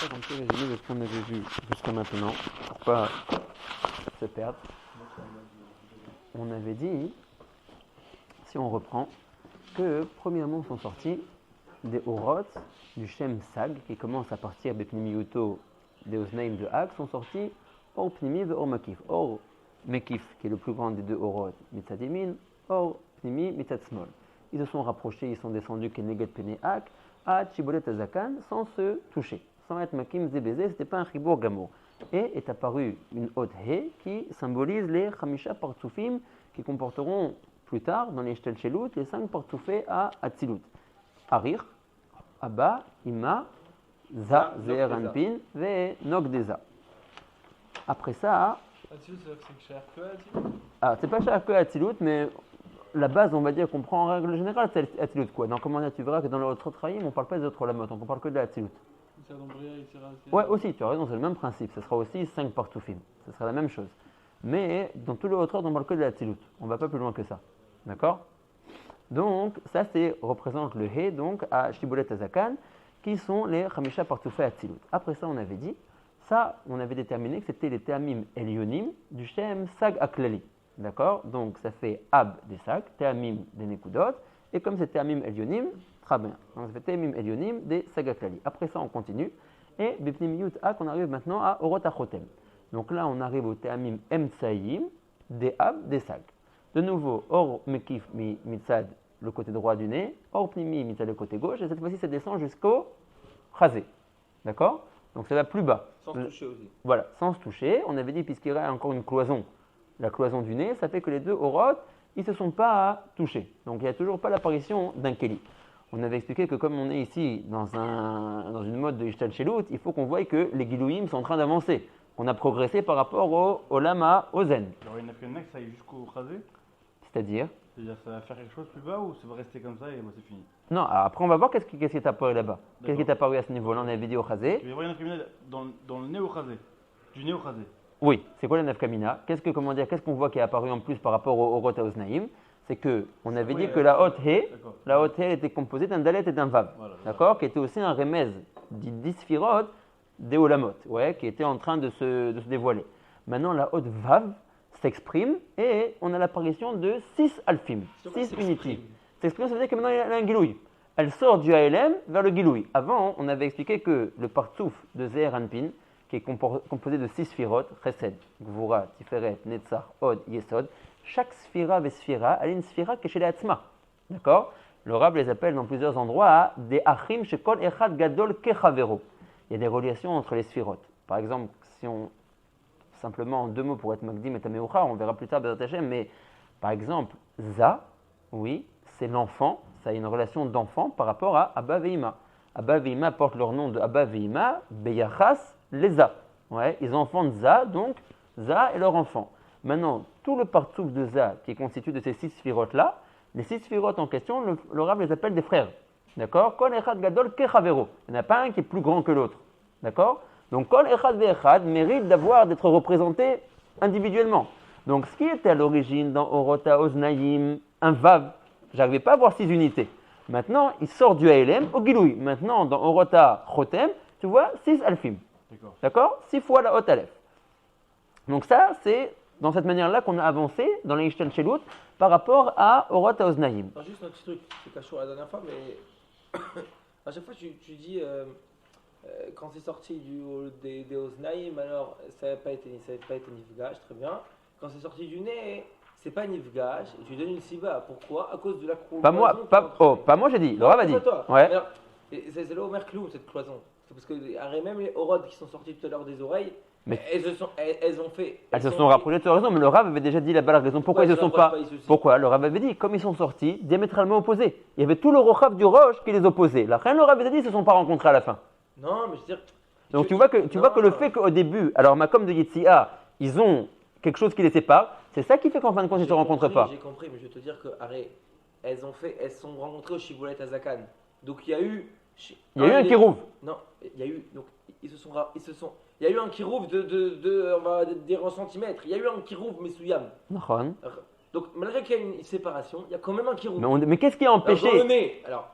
faire un petit résumé de ce qu'on avait vu jusqu'à maintenant, pour pas se perdre. On avait dit, si on reprend, que premièrement sont sortis des Orot du Shem Sag, qui commence à partir des Pnimiyuto des Oznaim de Hag, sont sortis Or Pnimi et Or Makif. Or Mekif, qui est le plus grand des deux Orot, Mitzad Yemin, Or Pnimi, Mitzad Smol. Ils se sont rapprochés, ils sont descendus Keneged Pene Hag, à Chibolet Azakan, sans se toucher, sans être Makim Zebeze, ce n'était pas un Chibour Gamour. Et est apparue une haute He qui symbolise les Chamisha Partsoufim qui comporteront plus tard dans les Shtel Shelut les 5 Partsoufés à Atzilut. Arir, Abba, Ima, Za, Zeher Anpin, Ve Nogdeza. Après ça, Atzilut, c'est cher que Atzilut. C'est pas cher que Atzilut, mais la base, on va dire qu'on prend en règle générale, c'est Atzilut quoi. Dans Comment tu verras que dans l'autre Traïm, on ne parle pas des autres Olamot, on parle que de Atzilut. Ouais, aussi, tu as raison, c'est le même principe. Ce sera aussi 5 Partsoufim. Ce sera la même chose. Mais dans tous les autres ordres, on parle que de la Tzilut. On ne va pas plus loin que ça. D'accord? Donc, ça représente le He, donc, à Shibolet Azakan, qui sont les Chamisha Partsoufé à Tzilut. Après ça, on avait dit, on avait déterminé que c'était les Teamim Elionim du Shem Sag Aklali. D'accord? Donc, ça fait Ab des Sag, Teamim des Nekudot, et comme c'est Teamim Elionim, très bien. Donc, ça fait Teamim Elionim des Sag Aklali. Après ça, on continue. Et Bipnimiyut Ak, on arrive maintenant à Orot Achotem. Donc là, on arrive au Teamim Emtsaïm, des Ab, des Sag. De nouveau, Or Mekif Mitzad, le côté droit du nez, Or Pnimi Mitzad, le côté gauche, et cette fois-ci, ça descend jusqu'au Chazé. D'accord? Donc ça va plus bas. Sans se toucher aussi. Voilà, sans se toucher. On avait dit, puisqu'il y a encore une cloison, la cloison du nez, ça fait que les deux Orot, ils ne se sont pas touchés. Donc il n'y a toujours pas l'apparition d'un Keli. On avait expliqué que comme on est ici dans une mode de Ishtal Shelut, il faut qu'on voie que les Gilouim sont en train d'avancer. On a progressé par rapport au Lama, au Zen. Alors il y en a fait que ça aille jusqu'au Chazé. C'est-à-dire C'est-à-dire ça va faire quelque chose plus bas ou ça va rester comme ça et moi c'est fini? Non, après on va voir qu'est-ce qui est apparu là-bas. Qu'est-ce qui est apparu à ce niveau-là? On avait dit au Chazé. Il y a une criminelle dans le nez au Chazé. Du nez au Chazé. Oui, c'est quoi la nafkamina? Qu'est-ce qu'on voit qui est apparu en plus par rapport au Rota Oznaïm? C'est que on avait dit que la haute He était composée d'un dalet et d'un vav, voilà, d'accord, qui était aussi un remez d'Isphirot des Olamot, qui était en train de se dévoiler. Maintenant, la haute vav s'exprime et on a l'apparition de 6 alfim, 6 unités. S'exprime, ça veut dire que maintenant il y a un giloui. Elle sort du ALM vers le giloui. Avant, on avait expliqué que le partsouf de Zeher Anpin, qui est composé de 6 sphirot, Chesed, Gvura, Tiferet, Netzach, Od, Yesod. Chaque sphira et sphira, elle est une sphira qui est chez les Hatzma. D'accord? Le Rab les appelle dans plusieurs endroits à des Achim Shekol Echad Gadol Kechavero. Il y a des relations entre les sphirot. Par exemple, si on. Simplement en 2 mots pour être Magdim et Tameucha, on verra plus tard Bezat Hashem, mais par exemple, Za, oui, c'est l'enfant, ça a une relation d'enfant par rapport à Abba Veima. Abba Veima porte leur nom de Abba Veima, Beyachas, les Za. Ouais, ils enfantent Za, donc Za est leur enfant. Maintenant, tout le partsouf de Za qui est constitué de ces 6 sphirotes-là, les 6 sphirotes en question, le Rav les appelle des frères. D'accord? Kol echad gadol kechavero. Il n'y en a pas un qui est plus grand que l'autre. D'accord? Donc, Kol echad ve'echad mérite d'être représenté individuellement. Donc, ce qui était à l'origine dans Orota Oznaïm, un Vav, j'arrivais pas à voir 6 unités. Maintenant, il sort du ALM au Giloui. Maintenant, dans Orota Chotem, tu vois 6 alfim. D'accord? 6 fois la haute Aleph. Donc ça, c'est dans cette manière-là qu'on a avancé dans les Ishtel Shelut par rapport à Orot Oznaïm. Juste un petit truc, c'est caché la dernière fois, mais à chaque fois tu dis quand c'est sorti des Oznaïm, alors ça n'avait pas été Nifgage, très bien. Quand c'est sorti du nez, c'est pas Nifgage, et tu donnes une siba. Pourquoi? À cause de la cloison. Pas moi j'ai dit, le Rav a dit. Ouais. Alors, c'est le Omer Kloum, cette cloison. C'est parce que même les Orod qui sont sortis tout à l'heure des oreilles, mais elles se sont rapprochées de raison, mais le Rav avait déjà dit là-bas la raison. Pourquoi ils ne se sont pas? Pourquoi? Le Rav avait dit, comme ils sont sortis, diamétralement opposés. Il y avait tout le Rochav du Roche qui les opposait. La reine, le Rav avait dit, ils ne se sont pas rencontrés à la fin. Non, mais je veux dire. Donc tu vois que le fait qu'au début, alors Makom de Yetsia, ils ont quelque chose qui les sépare, c'est ça qui fait qu'en fin de compte, ils ne se rencontrent pas. J'ai compris, mais je vais te dire que, elles se sont rencontrées au Shibolet Azakan. Donc il y a eu. Il y a eu un Kirouv. Non, il y a eu. Donc ils se sont. Il y a eu un Kirouv on va dire en centimètres. Il y a eu un Kirouv Messouyam. Non. Donc malgré qu'il y a une séparation, il y a quand même un Kirouv. Mais qu'est-ce qui a empêché? Alors,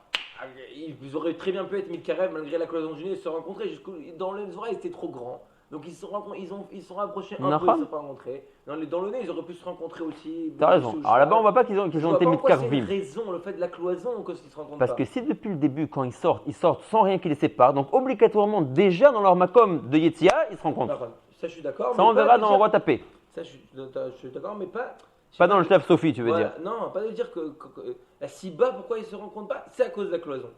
Ils auraient très bien pu être Mitkarev malgré la cloison du nez, se rencontrer. Dans les oreilles, c'était trop grand. Donc ils se sont rapprochés un peu, ils ne se sont pas rencontrés. Dans le nez, ils auraient pu se rencontrer aussi. T'as raison. Alors là-bas, on voit pas qu'ils ont été mitkarvim. C'est une raison, le fait de la cloison, qu'ils se rencontrent Parce pas. que si depuis le début, quand ils sortent sans rien qui les sépare, donc obligatoirement, déjà dans leur makom de Yetzia, ils se rencontrent. Ça, je suis d'accord. Ça, on verra dans le roi tapé. Ça, je suis d'accord, mais pas. Pas dans le Shlav Sophie, tu veux dire. Non, pas de dire que la Siba, pourquoi ils se rencontrent pas, c'est à cause de la cloison.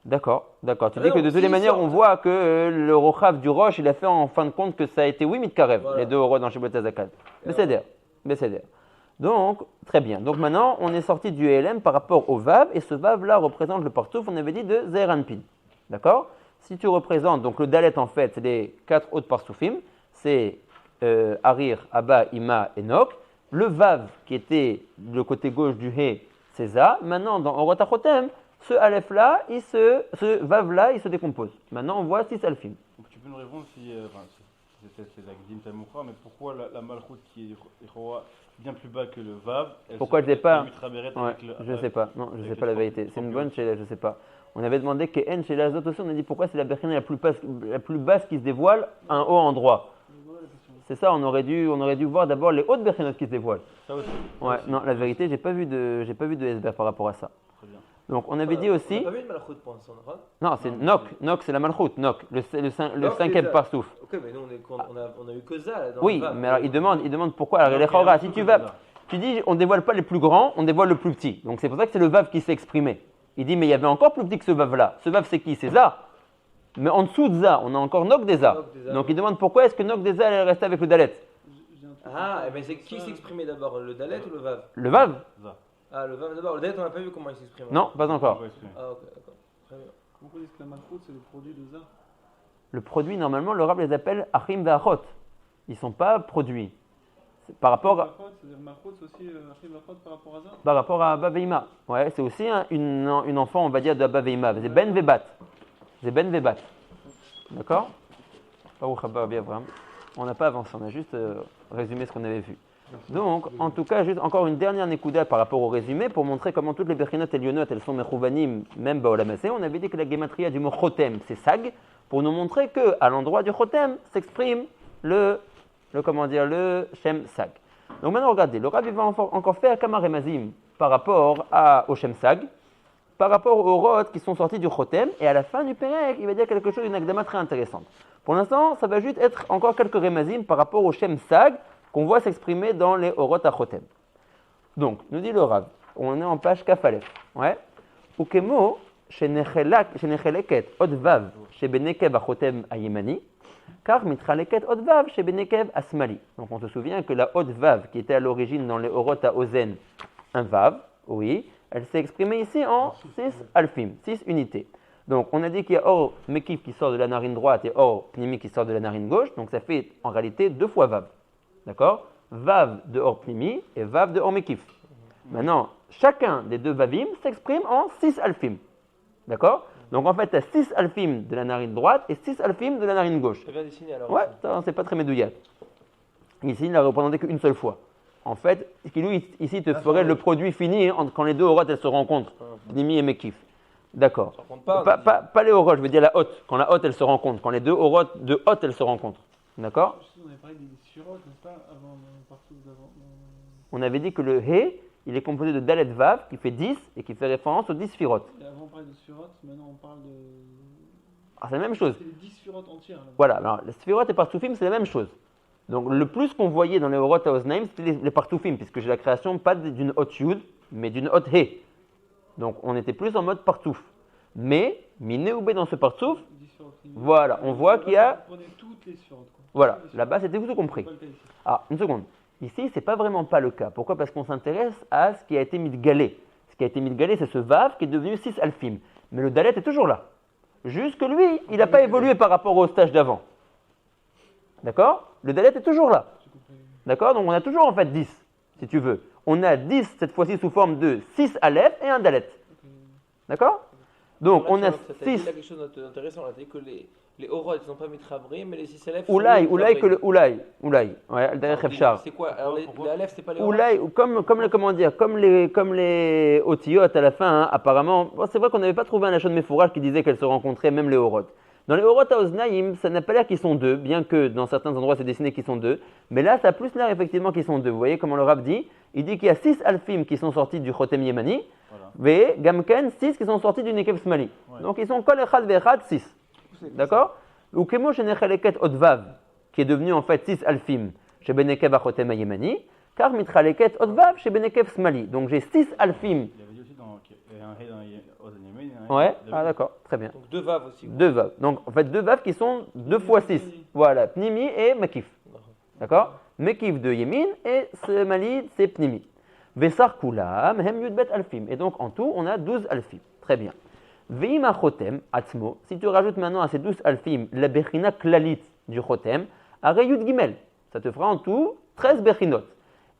D'accord. Tu dis que de toutes les manières, on voit que le Rochav du Roche, il a fait en fin de compte que ça a été, oui, Mitkarev, les deux rois dans Shibboleth Hazakad. Besséder. Donc, très bien. Donc maintenant, on est sorti du LM par rapport au Vav, et ce Vav-là représente le partouf, on avait dit, de Zeir Anpin. D'accord? Si tu représentes, donc le Dalet, en fait, c'est les 4 autres partoufim, c'est Harir, Abba, Ima et Nok. Le Vav, qui était le côté gauche du He, c'est Ça. Maintenant, dans Orot HaChotem, ce Aleph-là, ce Vav-là, il se décompose. Maintenant, on voit 6 Alphim. Donc tu peux nous répondre si c'est la Gdim Tamoukra, mais pourquoi la Malchut qui est roi bien plus bas que le Vav, pourquoi je ne sais pas je ne sais pas. Non, je ne sais pas la vérité. C'est une bonne chez je ne sais pas. On avait demandé que N chez l'Azot aussi, on a dit pourquoi c'est la Bechina la plus basse qui se dévoile, un haut endroit. C'est ça, on aurait dû voir d'abord les hautes Bechinot qui se dévoilent. Ça aussi. Ouais, non, la vérité, j'ai pas vu de SBR par rapport à ça. Très bien. Donc on avait dit aussi. On n'a pas vu de Malchut pour l'instant, non, c'est Nok. Nok, c'est la Malchut. Nok, le 5e parsouf. Ok, mais nous on a eu que ça. Oui, mais alors il demande pourquoi. Alors les Chora, si tu dis on dévoile pas les plus grands, on dévoile le plus petit. Donc c'est pour ça que c'est le Vav qui s'est exprimé. Il dit mais il y avait encore plus petit que ce Vav-là. Ce Vav c'est qui? C'est Ça. Mais en dessous de Ça, on a encore Nok des Ça. Donc il demande pourquoi est-ce que Nok des Ça allait rester avec le Dalet. Ah, mais c'est qui s'exprimait d'abord, le Dalet ou le Vav? Le Vav. Ah, le Vav d'abord. Le Dalet, on n'a pas vu comment il s'exprime. Non, pas encore. Ah, ok, d'accord. Très bien. Pourquoi est-ce que la malchoute, c'est le produit de Ça? Le produit, normalement, le Rab les appelle Achim Ve'achot. Ils ne sont pas produits. C'est par rapport à. C'est-à-dire malchoute, c'est aussi Achim Ve'achot par rapport à Ça? Par rapport à Abba Ve'ima. Ouais, c'est aussi une enfant, on va dire, de Abba Ve'ima. C'est Ben Ve'bat. C'est Ben Ve'bat. D'accord? Baruch Abba Avraham. On n'a pas avancé, on a juste résumé ce qu'on avait vu. Donc, en tout cas, juste encore une dernière nekuda par rapport au résumé pour montrer comment toutes les Bechinot et Lyonot, elles sont mechouvanim, même Baolamase. On avait dit que la gematria du mot chotem, c'est sag, pour nous montrer qu'à l'endroit du chotem s'exprime le shem sag. Donc maintenant, regardez, le Rabbi va encore faire kamaremazim par rapport au shem sag, par rapport aux rots qui sont sortis du chotem, et à la fin du Pérec, il va dire quelque chose, une akdama très intéressante. Pour l'instant, ça va juste être encore quelques remazim par rapport au shem sag, qu'on voit s'exprimer dans les Orot HaChotem. Donc, nous dit le Rav, on est en page Kafalef. Ouais. Ukemo, shenecheleket od vav, shebenekev HaChotem ayemani, car mitchaleket od vav, shebenekev asmali. Donc, on se souvient que la od vav, qui était à l'origine dans les Orot HaOzen, un vav, oui, elle s'est exprimée ici en 6 alphim, 6 unités. Donc, on a dit qu'il y a or mekif qui sort de la narine droite et or pnimi qui sort de la narine gauche, donc ça fait en réalité 2 fois vav. D'accord? Vav de Or Pnimi et Vav de Or Mekif. Maintenant, chacun des deux Vavim s'exprime en 6 alphim. D'accord? Donc en fait, tu as 6 alphim de la narine droite et 6 alphim de la narine gauche. C'est bien dessiné alors. Ouais, c'est pas très médouillat. Ici, il n'a représenté qu'une seule fois. En fait, lui, ici, te ferait le produit fini quand les deux Orot elles se rencontrent, Pnimi et Mekif. D'accord. Pas les Orot, je veux dire la haute. Quand la haute elle se rencontre, quand les deux Orot de haute elles se rencontrent. D'accord? On avait parlé des surotes, n'est-ce pas, avant partout d'avant. On avait dit que le He, il est composé de Dalet Vav, qui fait 10 et qui fait référence aux 10 Sphirot. Et avant on parlait de surotes, maintenant on parle de. Ah, c'est la même chose. C'est les 10 surotes entières. Là. Voilà, alors les Sphirot et Partoufim, c'est la même chose. Donc le plus qu'on voyait dans les Orot HaOznaim, c'était les Partoufim, puisque j'ai la création pas d'une Hot Yud, mais d'une Hot He. Donc on était plus en mode Partouf. Mais, Minéoubé dans ce Partouf, voilà, on voit qu'il y a. Vous prenez toutes les surotes, quoi. Voilà, là-bas c'était tout compris. Ah, une seconde. Ici, c'est pas vraiment pas le cas. Pourquoi? Parce qu'on s'intéresse à ce qui a été mis de galé. Ce qui a été mis de galé, c'est ce Vav qui est devenu 6 alphim. Mais le Dalet est toujours là. Juste que lui, il n'a pas évolué par rapport au stage d'avant. D'accord? Le Dalet est toujours là. D'accord? Donc on a toujours en fait 10, si tu veux. On a 10 cette fois-ci sous forme de 6 Aleph et un Dalet. D'accord? Donc, on a Tu as dit 6. là quelque chose d'intéressant. Tu as dit que les orod, ils n'ont pas mis Travrim, mais les 6 Aleph. Oulaï, que le Oulaï. Ouais, al-Derech Efshar. C'est quoi? Alors, les Aleph, c'est pas les orod? Oulaï, comme les otiotes à la fin, hein, apparemment, bon, c'est vrai qu'on n'avait pas trouvé un lachon de Mefourach qui disait qu'elles se rencontraient, même les orot. Dans les orot à Oznaïm, ça n'a pas l'air qu'ils sont deux, bien que dans certains endroits c'est dessiné qu'ils sont deux, mais là ça a plus l'air effectivement qu'ils sont deux. Vous voyez comment le Rav dit? Il dit qu'il y a 6 alfim qui sont sortis du Chotem Yemani, et Gamken 6 qui sont sortis du Nekev Smali. Ouais. Donc ils sont kol echad ve'echad 6. D'accord? Ou kemo shenechaleket odvav, qui est devenu en fait 6 alfim chez Benekev Chotem Yemani, car mitraleket odvav chez Benekev Smali. Donc j'ai 6 alfim. Il y avait dit aussi qu'il y a un hé dans Ozaniemen. Ouais, ah d'accord, très bien. Donc 2 Vav aussi. 2 vav. Donc en fait 2 vav qui sont 2 fois 6. Voilà, Pnimi et Mekif. D'accord? Mekif de Yemin et Smali c'est Pnimi. Vesar Kulam, Hem Yudbet Alfim. Et donc en tout, on a 12 Alfim. Très bien. Veima Chotem, Atzmo, si tu rajoutes maintenant à ces 12 Alfim la Bechina Klalit du Chotem, Are Yud Gimel. Ça te fera en tout 13 Bechinot.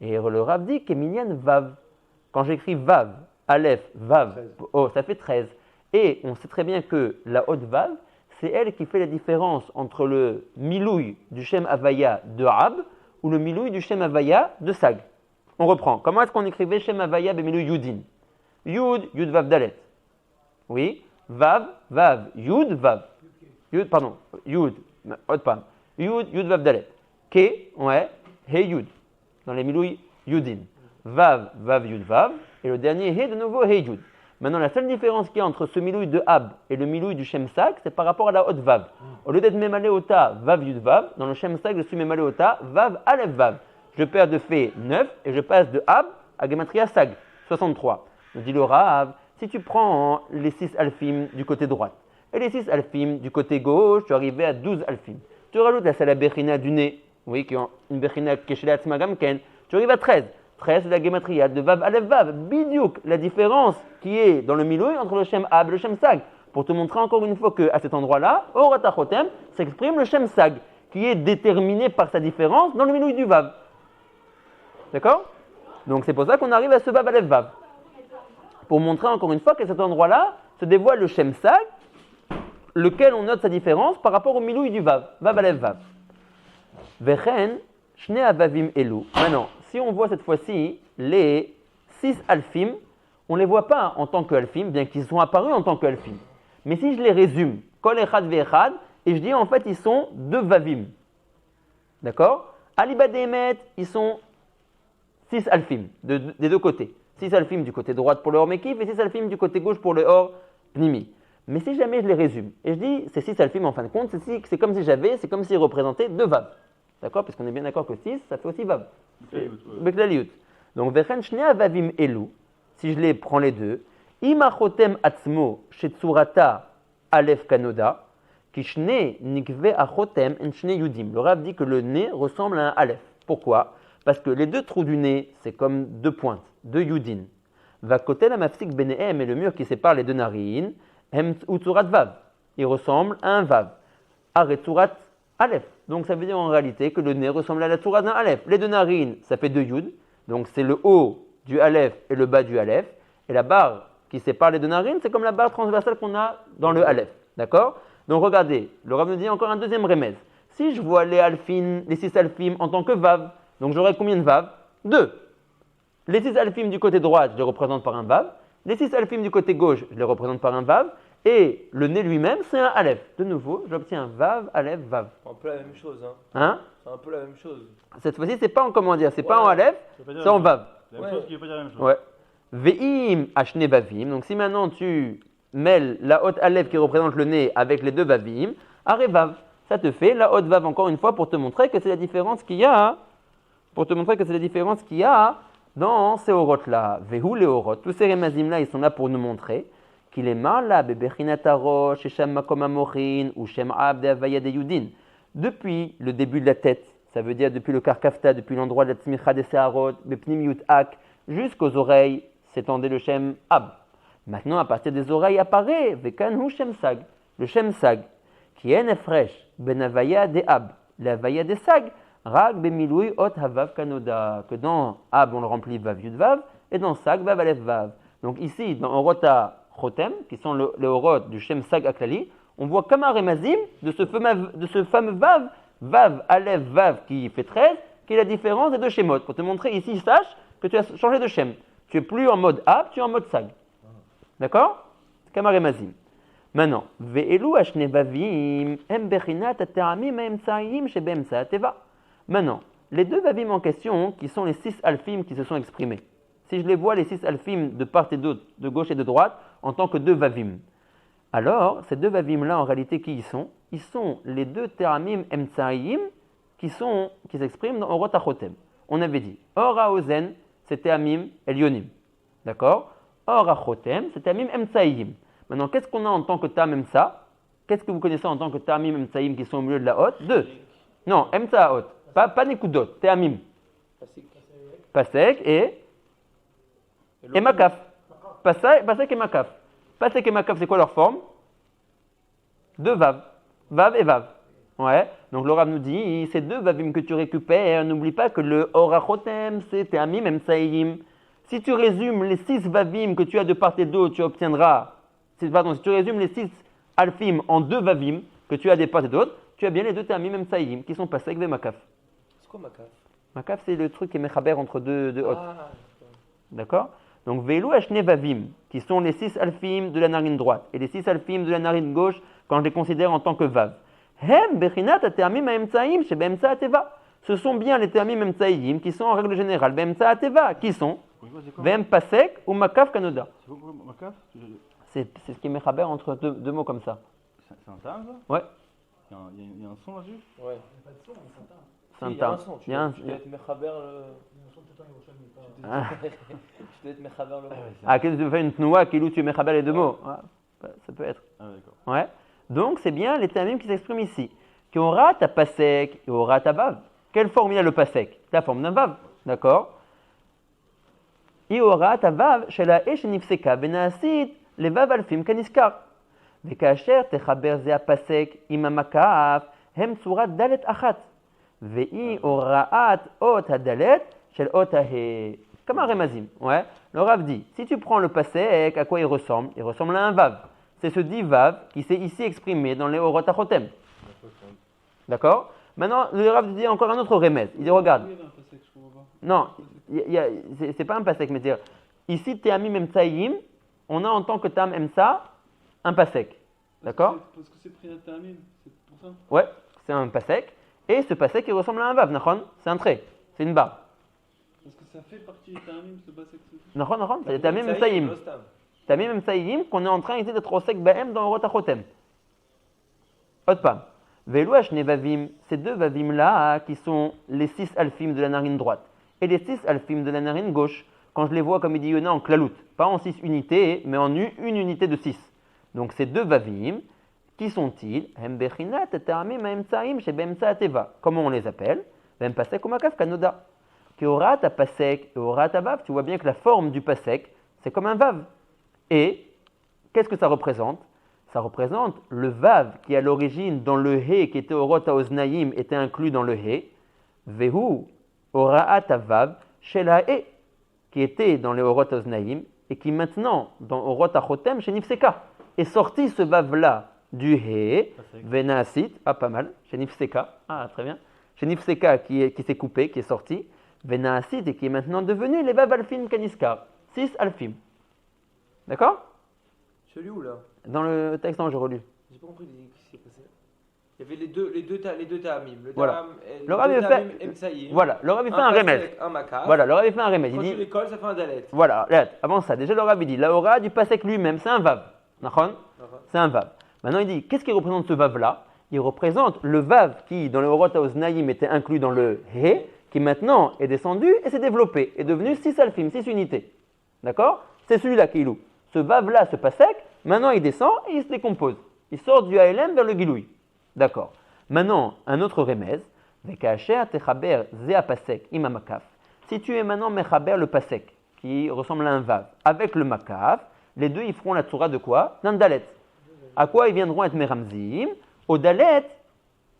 Et le Rav dit Keminyan Vav. Quand j'écris Vav, Aleph, Vav, oh, ça fait 13. Et on sait très bien que la haute Vav, c'est elle qui fait la différence entre le Milouï du Shem Havaya de Ab ou le Milouï du Shem Havaya de Sag. On reprend. Comment est-ce qu'on écrivait Shem Havaya Bemilouï Yudin? Yud, Yud Vav Dalet. Oui. Vav, Vav, Yud, Vav. Yud, pardon. Yud, haute pam. Yud, Yud Vav Dalet. Ke, ouais, He Yud. Dans les Milouï Yudin. Vav, Vav, Yud, Vav. Et le dernier He de nouveau He Yud. Maintenant, la seule différence qu'il y a entre ce milouï de Ab et le milouï du Shem Sag, c'est par rapport à la haute Vav. Au lieu d'être Memale Ota, Vav Yud Vav, dans le Shem Sag, je suis Memale Ota, Vav Aleph Vav. Je perds de fait 9 et je passe de Ab à Gematria Sag, 63. Me dit le Rav, si tu prends les 6 alfim du côté droit et les 6 alfim du côté gauche, tu arrives à 12 alfim. Tu rajoutes la Sala Bechina du nez, oui, qui est une Bechina Keshelat Smagamken, tu arrives à 13. 13, c'est la Gematria de Vav Aleph Vav. Bidiouk, la différence qui est dans le Milouï entre le Shem Ab et le Shem Sag. Pour te montrer encore une fois qu'à cet endroit-là, au Ratachotem, s'exprime le Shem Sag, qui est déterminé par sa différence dans le Milouï du Vav. D'accord? Donc c'est pour ça qu'on arrive à ce Vav Aleph Vav. Pour montrer encore une fois qu'à cet endroit-là se dévoile le Shem Sag, lequel on note sa différence par rapport au Milouï du Vav. Vav Aleph Vav. Vechen, Shne Avavim Elu. Maintenant, si on voit cette fois-ci les 6 alfim, on ne les voit pas en tant que alfim, bien qu'ils sont apparus en tant que alfim. Mais si je les résume, kol echad ve'echad, et je dis en fait ils sont 2 vavim. D'accord? Aliba Demet, ils sont 6 alfim des deux côtés. 6 alfim du côté droit pour le or mekif et 6 alfim du côté gauche pour le or pnimi. Mais si jamais je les résume, et je dis ces 6 alfim en fin de compte, c'est comme s'ils représentaient 2 vav. D'accord? Parce qu'on est bien d'accord que 6, ça fait aussi vav. Beklaliyut. Donc, Vechen Shnei Avavim Elu, si je les prends les deux, Imachotem Atzmo Shetsurata Aleph Kanoda, Kishne Nikve Achotem en Shne Yudim. Le Rav dit que le nez ressemble à un Aleph. Pourquoi? Parce que les 2 trous du nez, c'est comme 2 pointes, 2 Yudin. Vakotel Amafsik Benehem et le mur qui sépare les 2 narines, Hem Utsurat Vav. Il ressemble à un Vav. Aretsurat Aleph. Donc ça veut dire en réalité que le nez ressemble à la Tzoura d'un Aleph. Les 2 narines, ça fait 2 Yud. Donc c'est le haut du Aleph et le bas du Aleph. Et la barre qui sépare les 2 narines, c'est comme la barre transversale qu'on a dans le Aleph. D'accord? Donc regardez, le Rav nous dit encore un deuxième remède. Si je vois les 6 alfim en tant que Vav, donc j'aurai combien de Vav? 2. Les 6 alfim du côté droit, je les représente par un Vav. Les 6 alfim du côté gauche, je les représente par un Vav. Et le nez lui-même, c'est un Aleph. De nouveau, j'obtiens Vav, Aleph, Vav. C'est un peu la même chose. Hein? C'est un peu la même chose. Cette fois-ci, c'est pas en comment dire, c'est pas en Aleph, c'est en Vav. La même chose qui veut pas dire la même chose. Ouais. Ve'im ashne vavim. Donc si maintenant tu mêles la haute Aleph qui représente le nez avec les 2 vavim, arevav. Ça te fait la haute Vav encore une fois pour te montrer que c'est la différence qu'il y a. Dans ces orotes-là. Vehu les orotes. Tous ces remazim-là, ils sont là pour nous montrer qu'il est marla bebechinataro shesham makom amorin ou shem abde avaya de yudin. Depuis le début de la tête, ça veut dire depuis le karkafta, depuis l'endroit de la tzmicha des seharot, bepnim yutak, jusqu'aux oreilles, s'étendait le shem ab. Maintenant, à partir des oreilles apparaît vekanhu shem sag, le shem sag, qui est nefresh ben avaya de ab, l'avaya de sag, rag bemiloui ot havav kanoda, que dans ab on le remplit vav yud vav, et dans sag vav alef vav. Donc ici, dans Orota Chotem, qui sont les orot du Shem Sag Aklali, on voit comme un remazim de ce fameux Vav, Vav, Aleph, Vav qui fait 13, qui est la différence des deux Shemot. Pour te montrer ici, sache que tu as changé de Shem. Tu es plus en mode Ab, tu es en mode Sag. D'accord? C'est comme un remazim. Maintenant, Ve'elu Ashne Vavim, Em Bechinat Ateramim Emtsaim Shebemsa Ateva. Maintenant, les deux Vavim en question, qui sont les 6 alphim qui se sont exprimés. Si je les vois, les 6 alphim de part et d'autre, de gauche et de droite, en tant que deux Vavim. Alors, ces deux Vavim-là, en réalité, qui ils sont? Ils sont les deux Teramim Emtsaim qui s'expriment dans Orot HaChotem. On avait dit, Or HaOzen, c'est Teramim Elyonim. D'accord? Or HaChotem, c'est Teramim Emtsaim. Maintenant, qu'est-ce qu'on a en tant que Tam Emsa? Qu'est-ce que vous connaissez en tant que Teramim Emtsaim qui sont au milieu de la Hot? Deux. Non, Emsa Hot. Pas Nekudot, Teramim. Pasek et Makaf. Pasek et Makaf. Pasek et Makaf, c'est quoi leur forme? Deux Vav. Vav et Vav. Ouais. Donc le Rav nous dit, ces deux Vavim que tu récupères, n'oublie pas que le Or HaChotem, c'est Teramim Emtsaim. Si tu résumes les 6 Vavim que tu as de part et d'autre, tu obtiendras. Si tu résumes les 6 Alphim en 2 Vavim que tu as de part et d'autre, tu as bien les deux Teramim Emtsaim qui sont Pasek et Makaf. C'est quoi Makaf? Makaf, c'est le truc qui est Mechaber entre deux Hot. Ah, D'accord? Donc, Ve'elu Ashne Vavim, qui sont les 6 alphim de la narine droite et les 6 alphim de la narine gauche quand je les considère en tant que Vav. Hem Bechinat Ateramim Emtsaim Shebemsa Ateva. Ce sont bien les Teramim Emtsaim qui sont en règle générale Bemsa Ateva, qui sont Vem Pasek ou Makaf Kanoda. C'est quoi Makaf? C'est ce qui est Mechaber entre deux mots comme ça. C'est un tam, ça? Ouais. Il y a un son là-dessus? ouais. C'est un Il y a un tam. son, Il y a un- tu dois être Mechaber le... Ah. Tu dois être Mechaber le... Ah, qu'est-ce que tu fais une tnoua qui tu es Mechaber les deux mots? Ouais, ça peut être. Ah, d'accord. Ouais. Donc, c'est bien les Teramim qui s'expriment ici. Qui aura ta Pasek et aura ta Vav. Quelle forme il a le Pasek? La forme d'un Vav. D'accord? Et aura ta Vav chez la Esh Nifseka Benaasit les Vav Alfim Kaniskar. וכאשר תחבר זה הפסק עם המקף, הם צורת דלת אחת, והיא הוראת אות הדלת של אות הה'. Comme un remazim. Ouais. Le Rav dit, si tu prends le pasek, à quoi il ressemble? Il ressemble à un vav. C'est ce dit vav qui s'est ici exprimé dans les Orot HaChotem. D'accord? Maintenant, le Rav dit encore un autre remez. Il dit, regarde. Oui, il y avait un pasek, je comprends pas. Non, c'est pas un pasek, mais c'est ici, Teamim Emtsaïm, on a en tant que Tam Emsa un pasek. D'accord? Parce que c'est pris un tamim, c'est pour ça. Ouais, c'est un pasek. Et ce pasek, il ressemble à un vav, nachon? C'est un trait, c'est une barre. Parce que ça fait partie du tamim, ce pasek. Nachon, c'est Teamim Emtsaïm. Tamim Emtsaïm qu'on est en train d'essayer d'être au sec Bahem dans Orot HaChotem. Autre pas. Ve'elu Ashne Vavim, ces deux Vavim-là qui sont les 6 alphim de la narine droite et les 6 alphim de la narine gauche, quand je les vois comme il dit Yona en klalout, pas en 6 unités, mais en une unité de 6. Donc ces deux Vavim, qui sont-ils? Hem Bechinat Teramim Emtsaim Shebemsa Ateva. Comment on les appelle? Vem Pasek ou Makaf Kanoda. Ki aura ta Pasek et aura ta Vav. Tu vois bien que la forme du Pasek, c'est comme un Vav. Et qu'est-ce que ça représente? Ça représente le Vav qui à l'origine dans le He qui était au Orot HaOznaïm était inclus dans le He. Vehu Ora'at Vav Shela He qui était dans les Orot HaOznaïm et qui maintenant dans Orot HaChotem chez Nifseka est sorti ce Vav-là du He Venaasit, pas mal, chez Nifseka, très bien, chez Nifseka qui s'est coupé, qui est sorti, Venaasit et qui est maintenant devenu les Vav Alfim Kaniskar, 6 Alfim. D'accord? Celui où là? Dans le texte dont j'ai relu. J'ai pas compris ce qui s'est passé. Il y avait les deux ta'amim. Voilà. Le Le Rav deux fait- ta'amim Emsaïm. Voilà, le Rav il fait un remède. pasek, un makaf. Voilà, le Rav il fait un remède. Il Quand tu dit, l'écoles, ça fait un dalet. voilà, regarde, avant ça, déjà le Rav il dit, la aura du pasek lui-même, c'est un vav. Nachon? C'est un vav. Maintenant il dit, qu'est-ce qui représente ce vav-là? Il représente le vav qui, dans le Orot HaOznaïm, était inclus dans le He, qui maintenant est descendu et s'est développé, est devenu 6 alphim, 6 unités. D'accord? C'est celui-là qui est loup. Ce vav-là, ce pasek, maintenant il descend et il se décompose. Il sort du ALM vers le Giloui. D'accord. Maintenant, un autre remez, Vekacher techaber zea pasek ima makaf. Si tu es maintenant mechaber le pasek, qui ressemble à un vav, avec le makaf, les deux ils feront la tsura de quoi? D'un dalet. À quoi ils viendront être meramzim? Au dalet,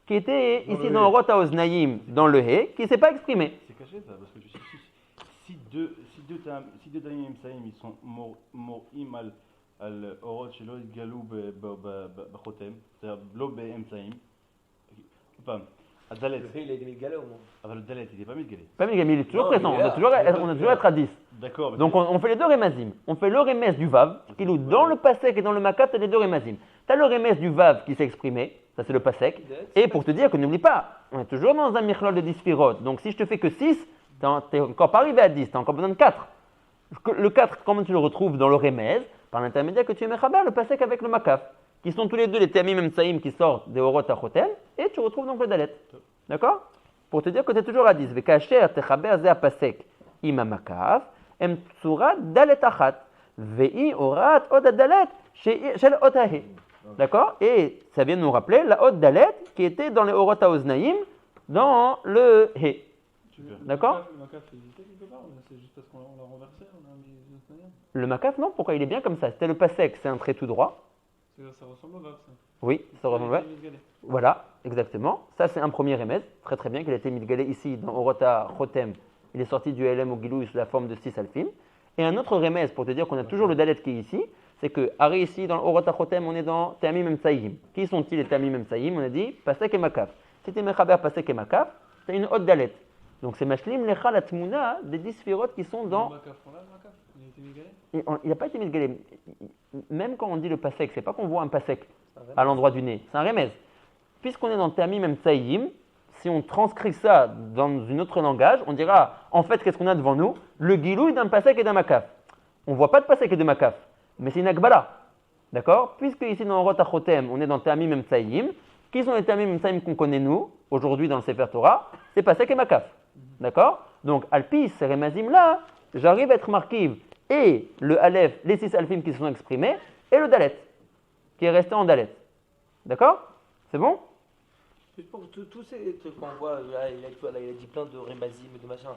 qui était ici dans le Orot HaOznaïm, dans le He, qui ne s'est pas exprimé. C'est caché ça, parce que si deux Tamim Emsaïm ils sont morim al על אורות שלא התגלו בחותם, לא באמצעים. עוד פעם, הדלת, Il a été mis galère au moins. אבל הדלת, il n'est pas מתגלה. Pas mais il est toujours Non, présent, il est on a là. toujours être à 10. D'accord, mais Donc on fait les deux rémazim. On fait le rémez du vav, qui loue dans le pasek et dans le makaf, tu as les deux rémazim. Tu as le rémez du vav qui s'est exprimé, ça c'est le pasek. Et pour te dire que n'oublie pas, on est toujours dans un michlol de 10 firot. Donc si je te fais que 6, tu n'es encore pas arrivé à 10, tu as encore besoin de 4. Le 4, comment tu le retrouves dans le rémez? Par l'intermédiaire que tu es mechaber, le pasek avec le makaf, qui sont tous les deux les tamim emsaïm qui sortent des orot à chotem, et tu retrouves donc le dalet. D'accord? Pour te dire que tu es toujours à 10. Vekacher techaber ze pasek im makaf, em tsura dalet achat, vei orat od dalet shel otahe. D'accord? Et ça vient de nous rappeler la od dalet qui était dans les orot oznaïm dans le he. D'accord? Le macaf existait quelque part, ou c'est juste parce qu'on l'a renversé, on a mis une autre manière. Le makaf, non? Pourquoi il est bien comme ça? C'était le pasek, c'est un trait tout droit. Ça ressemble au vav, ça. Oui, ça ressemble. Il a été mis de galet. Voilà, exactement. Ça, c'est un premier remède. Très très bien qu'il a été mitgalé ici dans Orota Chotem. Il est sorti du LM au Gilou sous la forme de 6 alfim. Et un autre remède pour te dire qu'on a toujours le dalet qui est ici, c'est que, Harry ici, dans Orota Chotem, on est dans Tamim Emsaïm. Qui sont-ils les Tamim Emsaïm? On a dit Pasek et Makaf. Si tu es Mechaber Pasek et Makaf, tu as une haute dalet. Donc c'est Mashlim Lecha la Tmouna des 10 firotes qui sont dans. Le macaf, on l'a, le macaf. Il a été mis de galet. Et il n'a pas été mitgalé. Même quand on dit le Pasek, c'est pas qu'on voit un Pasek C'est un remède. à l'endroit du nez. C'est un remède. Puisqu'on est dans Tamim Emsaïm, si on transcrit ça dans un autre langage, on dira en fait qu'est-ce qu'on a devant nous? Le gilouï d'un pasek et d'un makaf. On ne voit pas de pasek et de makaf, mais c'est une akbala. D'accord? Puisque ici dans Orot HaChotem, on est dans Tamim Emsaïm, qui sont les Tamim Emsaïm qu'on connaît nous, aujourd'hui dans le Sefer Torah? C'est pasek et makaf. D'accord? Donc, Alpis, ces remazim-là, j'arrive à être marquiv et le Aleph, les 6 alphim qui se sont exprimés, et le Dalet, qui est resté en Dalet. D'accord? C'est bon? Juste pour tous ces trucs qu'on voit, là, il a dit plein de remazim et de machin.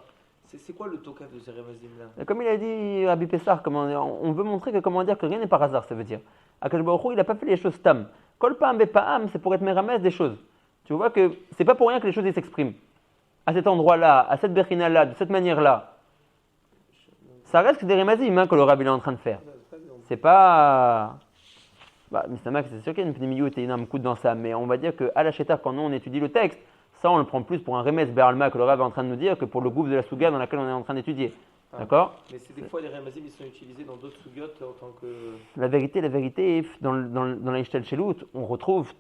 C'est quoi le tokaf de ces remazim-là? Comme il a dit Rabbi Pessar, on veut montrer que comment dire que rien n'est par hasard, ça veut dire. Akash Baruch Hu, il n'a pas fait les choses tam. Kol pa'am be'pa'am, c'est pour être meramez des choses. Tu vois que c'est pas pour rien que les choses ils s'expriment. À cet endroit-là, à cette berchina-là, de cette manière-là. Ça reste que des remazim hein, que le Rabbi est en train de faire. C'est pas. Bah, Mistamak, c'est sûr qu'il y a une pneumiut et une coup dans ça, mais on va dire qu'à la Sheta, quand nous on étudie le texte, ça on le prend plus pour un remez be'alma que le Rabbi est en train de nous dire que pour le gouffre de la Souga dans laquelle on est en train d'étudier. Ah. D'accord? Mais c'est des fois les remazim ils sont utilisés dans d'autres sougiotes en tant que. La vérité, dans la Ishtel Shelut, on retrouve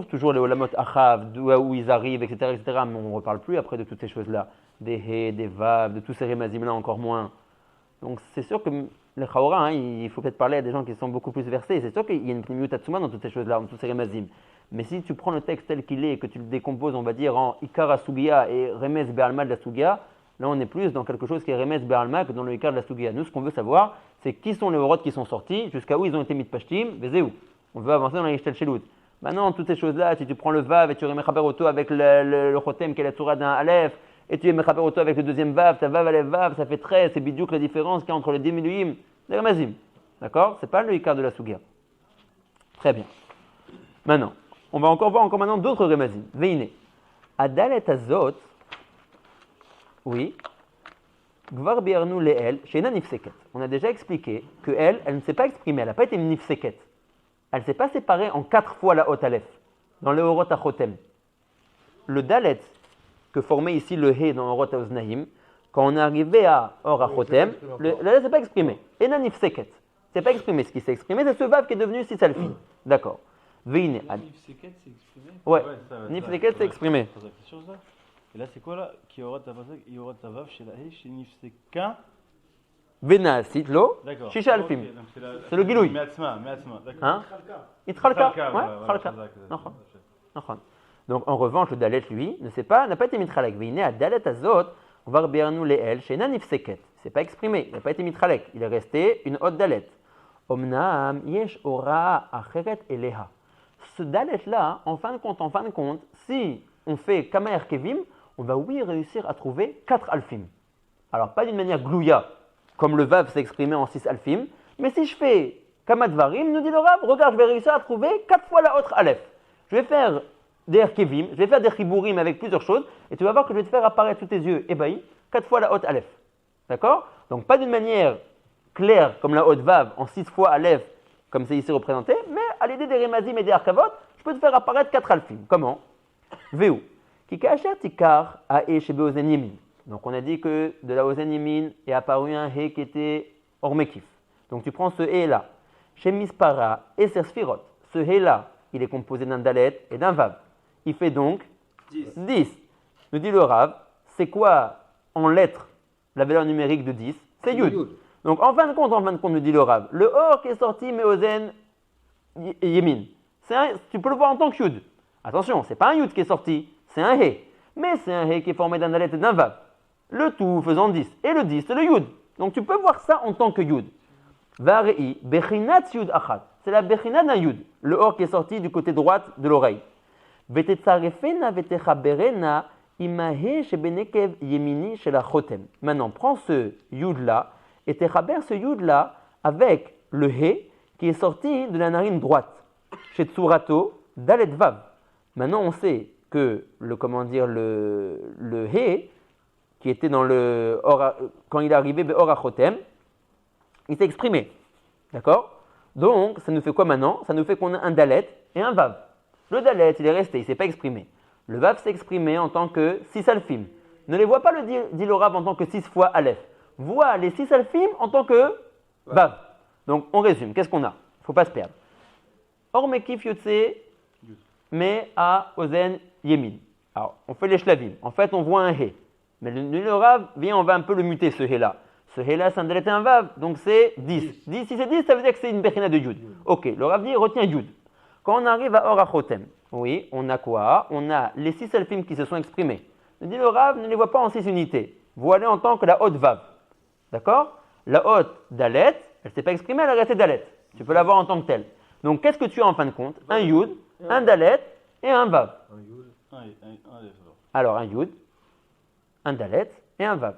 toujours les Olamot Achav, où ils arrivent, etc., mais on ne reparle plus après de toutes ces choses-là. Des He, des Vav, de tous ces Remazim-là encore moins. Donc c'est sûr que le Chaora, il faut peut-être parler à des gens qui sont beaucoup plus versés. C'est sûr qu'il y a une Pnimiut Tatsuma dans toutes ces choses-là, dans tous ces Remazim. Mais si tu prends le texte tel qu'il est et que tu le décomposes, on va dire, en Ikara Sugia et Remez Be'alma de la Sugia, là on est plus dans quelque chose qui est Remez Be'alma que dans le Ikar de la Sugia. Nous, ce qu'on veut savoir, c'est qui sont les Horot qui sont sortis, jusqu'à où ils ont été mis de Pashtim, Vezéou. On veut avancer dans la Ishtel Shelut. Maintenant, toutes ces choses-là, si tu prends le Vav et tu remets Chaber Oto avec le Chotem qui est la Tzura d'un Aleph, et tu remets Chaber Oto avec le deuxième Vav, ta Vav, Aleph, Vav, ça fait 13, c'est bidiouk la différence qu'il y a entre les Dimiluim, les Ramazim. D'accord? C'est pas le Ikar de la Sugia. Très bien. Maintenant, on va encore voir maintenant d'autres Ramazim. Veine. Adal et Azot, oui. Gvar Biernu Leel, Sheina Nifseket. On a déjà expliqué que elle ne s'est pas exprimée, elle n'a pas été Nifseket. Elle ne s'est pas séparée en 4 fois la haute Aleph, dans le Orot HaChotem. Le Dalet, que formait ici le He dans Orot HaOznaïm, quand on est arrivé à Or HaChotem, le Dalet ne s'est pas exprimé. Et Nanif Seket. C'est pas exprimé. Ce qui s'est exprimé, c'est ce Vav qui est devenu Sisalfi. D'accord. Veine. Nif Seket s'est exprimé. Ouais. ça va, Nif ça, Seket ça, s'est exprimé. ça, quelque chose là. Et là, c'est quoi là? Qui aura ta pasek, il aura ta vav chez la He, chez Nifseka. Vena Sitlo, D'accord. Shisha Alfim. Ok, donc C'est le Gilouï. Me'atzma, d'accord. Hein? Itchalka. Chalka, Ouais, voilà, voilà, Chalka. Chazak, Nachon. Nachon. Donc en revanche, le Dalet, lui, n'a pas été mitralek. Veine à Dalet Azot, on va rebiernu Leel, Sheina Nifseket. C'est pas exprimé, il n'a pas été mitralek. Il est resté une haute Dalet. Omnam yesh ora acheret eleha. Ce Dalet-là, en fin de compte, si on fait Kama Erkevim, on va oui réussir à trouver 4 alfim. Alors pas d'une manière glouya, comme le Vav s'est exprimé en 6 alfim, mais si je fais Kama Dvarim, nous dit le Rav, regarde, je vais réussir à trouver 4 fois la autre Aleph. Je vais faire des Erkevim, je vais faire des Chibourim avec plusieurs choses, et tu vas voir que je vais te faire apparaître sous tes yeux ébahis 4 fois la haute Aleph. D'accord? Donc pas d'une manière claire comme la haute Vav en 6 fois Aleph comme c'est ici représenté, mais à l'idée des remazim et des arkavot, je peux te faire apparaître 4 alfim. Comment? Veu. Ki kasher tikar hae shebe ozen yemin. Donc on a dit que de la ozen yemin est apparu un he qui était ormekif. Donc tu prends ce he là. Chez mispara et sphirot. Ce he là, il est composé d'un dalet et d'un vav. Il fait donc 10. Nous dit le Rav, c'est quoi en lettres la valeur numérique de 10? C'est yud. Donc en fin de compte, nous dit le Rav, le or qui est sorti meozen yemin, tu peux le voir en tant que yud. Attention, c'est pas un yud qui est sorti, c'est un he. Mais c'est un he qui est formé d'un dalet et d'un vav. Le tout faisant 10. Et le 10, c'est le yud. Donc tu peux voir ça en tant que yud. Varei bechinat yud achat. C'est la bechinat d'un yud. Le or qui est sorti du côté droite de l'oreille. Vetetzarefena vetechaberena imahe shebenekev yemini shel chotem. Maintenant, prends ce yud là et techaber ce yud là avec le he qui est sorti de la narine droite. Chez Tsurato, dalet vav. Maintenant, on sait que le he qui était dans le or, quand il est arrivé or chotem, il s'est exprimé. D'accord? Donc, ça nous fait quoi maintenant? Ça nous fait qu'on a un dalet et un vav. Le dalet, il est resté, il ne s'est pas exprimé. Le vav s'est exprimé en tant que 6 alfim. Ne les vois pas dit le Rav en tant que 6 fois aleph. Vois les 6 alfim en tant que vav. Donc, on résume. Qu'est-ce qu'on a? Il ne faut pas se perdre. Or mekif yotse, mais à ozen yemin. Alors, on fait les shlavim. En fait, on voit un he. Mais le Rav, viens, on va un peu le muter, ce he là. Ce he là, c'est un dalet et un vav. Donc, c'est 10. 10. Si c'est 10, ça veut dire que c'est une bechina de yud. Ok, le Rav dit, retiens yud. Quand on arrive à or chotem, oui, on a quoi? On a les 6 alfim qui se sont exprimés. Il dit le Rav, ne les vois pas en 6 unités. Voilà en tant que la haute vav. D'accord? La haute dalet, elle ne s'est pas exprimée, elle a resté dalet. Tu peux la voir en tant que telle. Donc, qu'est-ce que tu as en fin de compte? Un yud, un dalet et un vav. Un yud, un aleph. Alors, un yud, un dalet et un vav.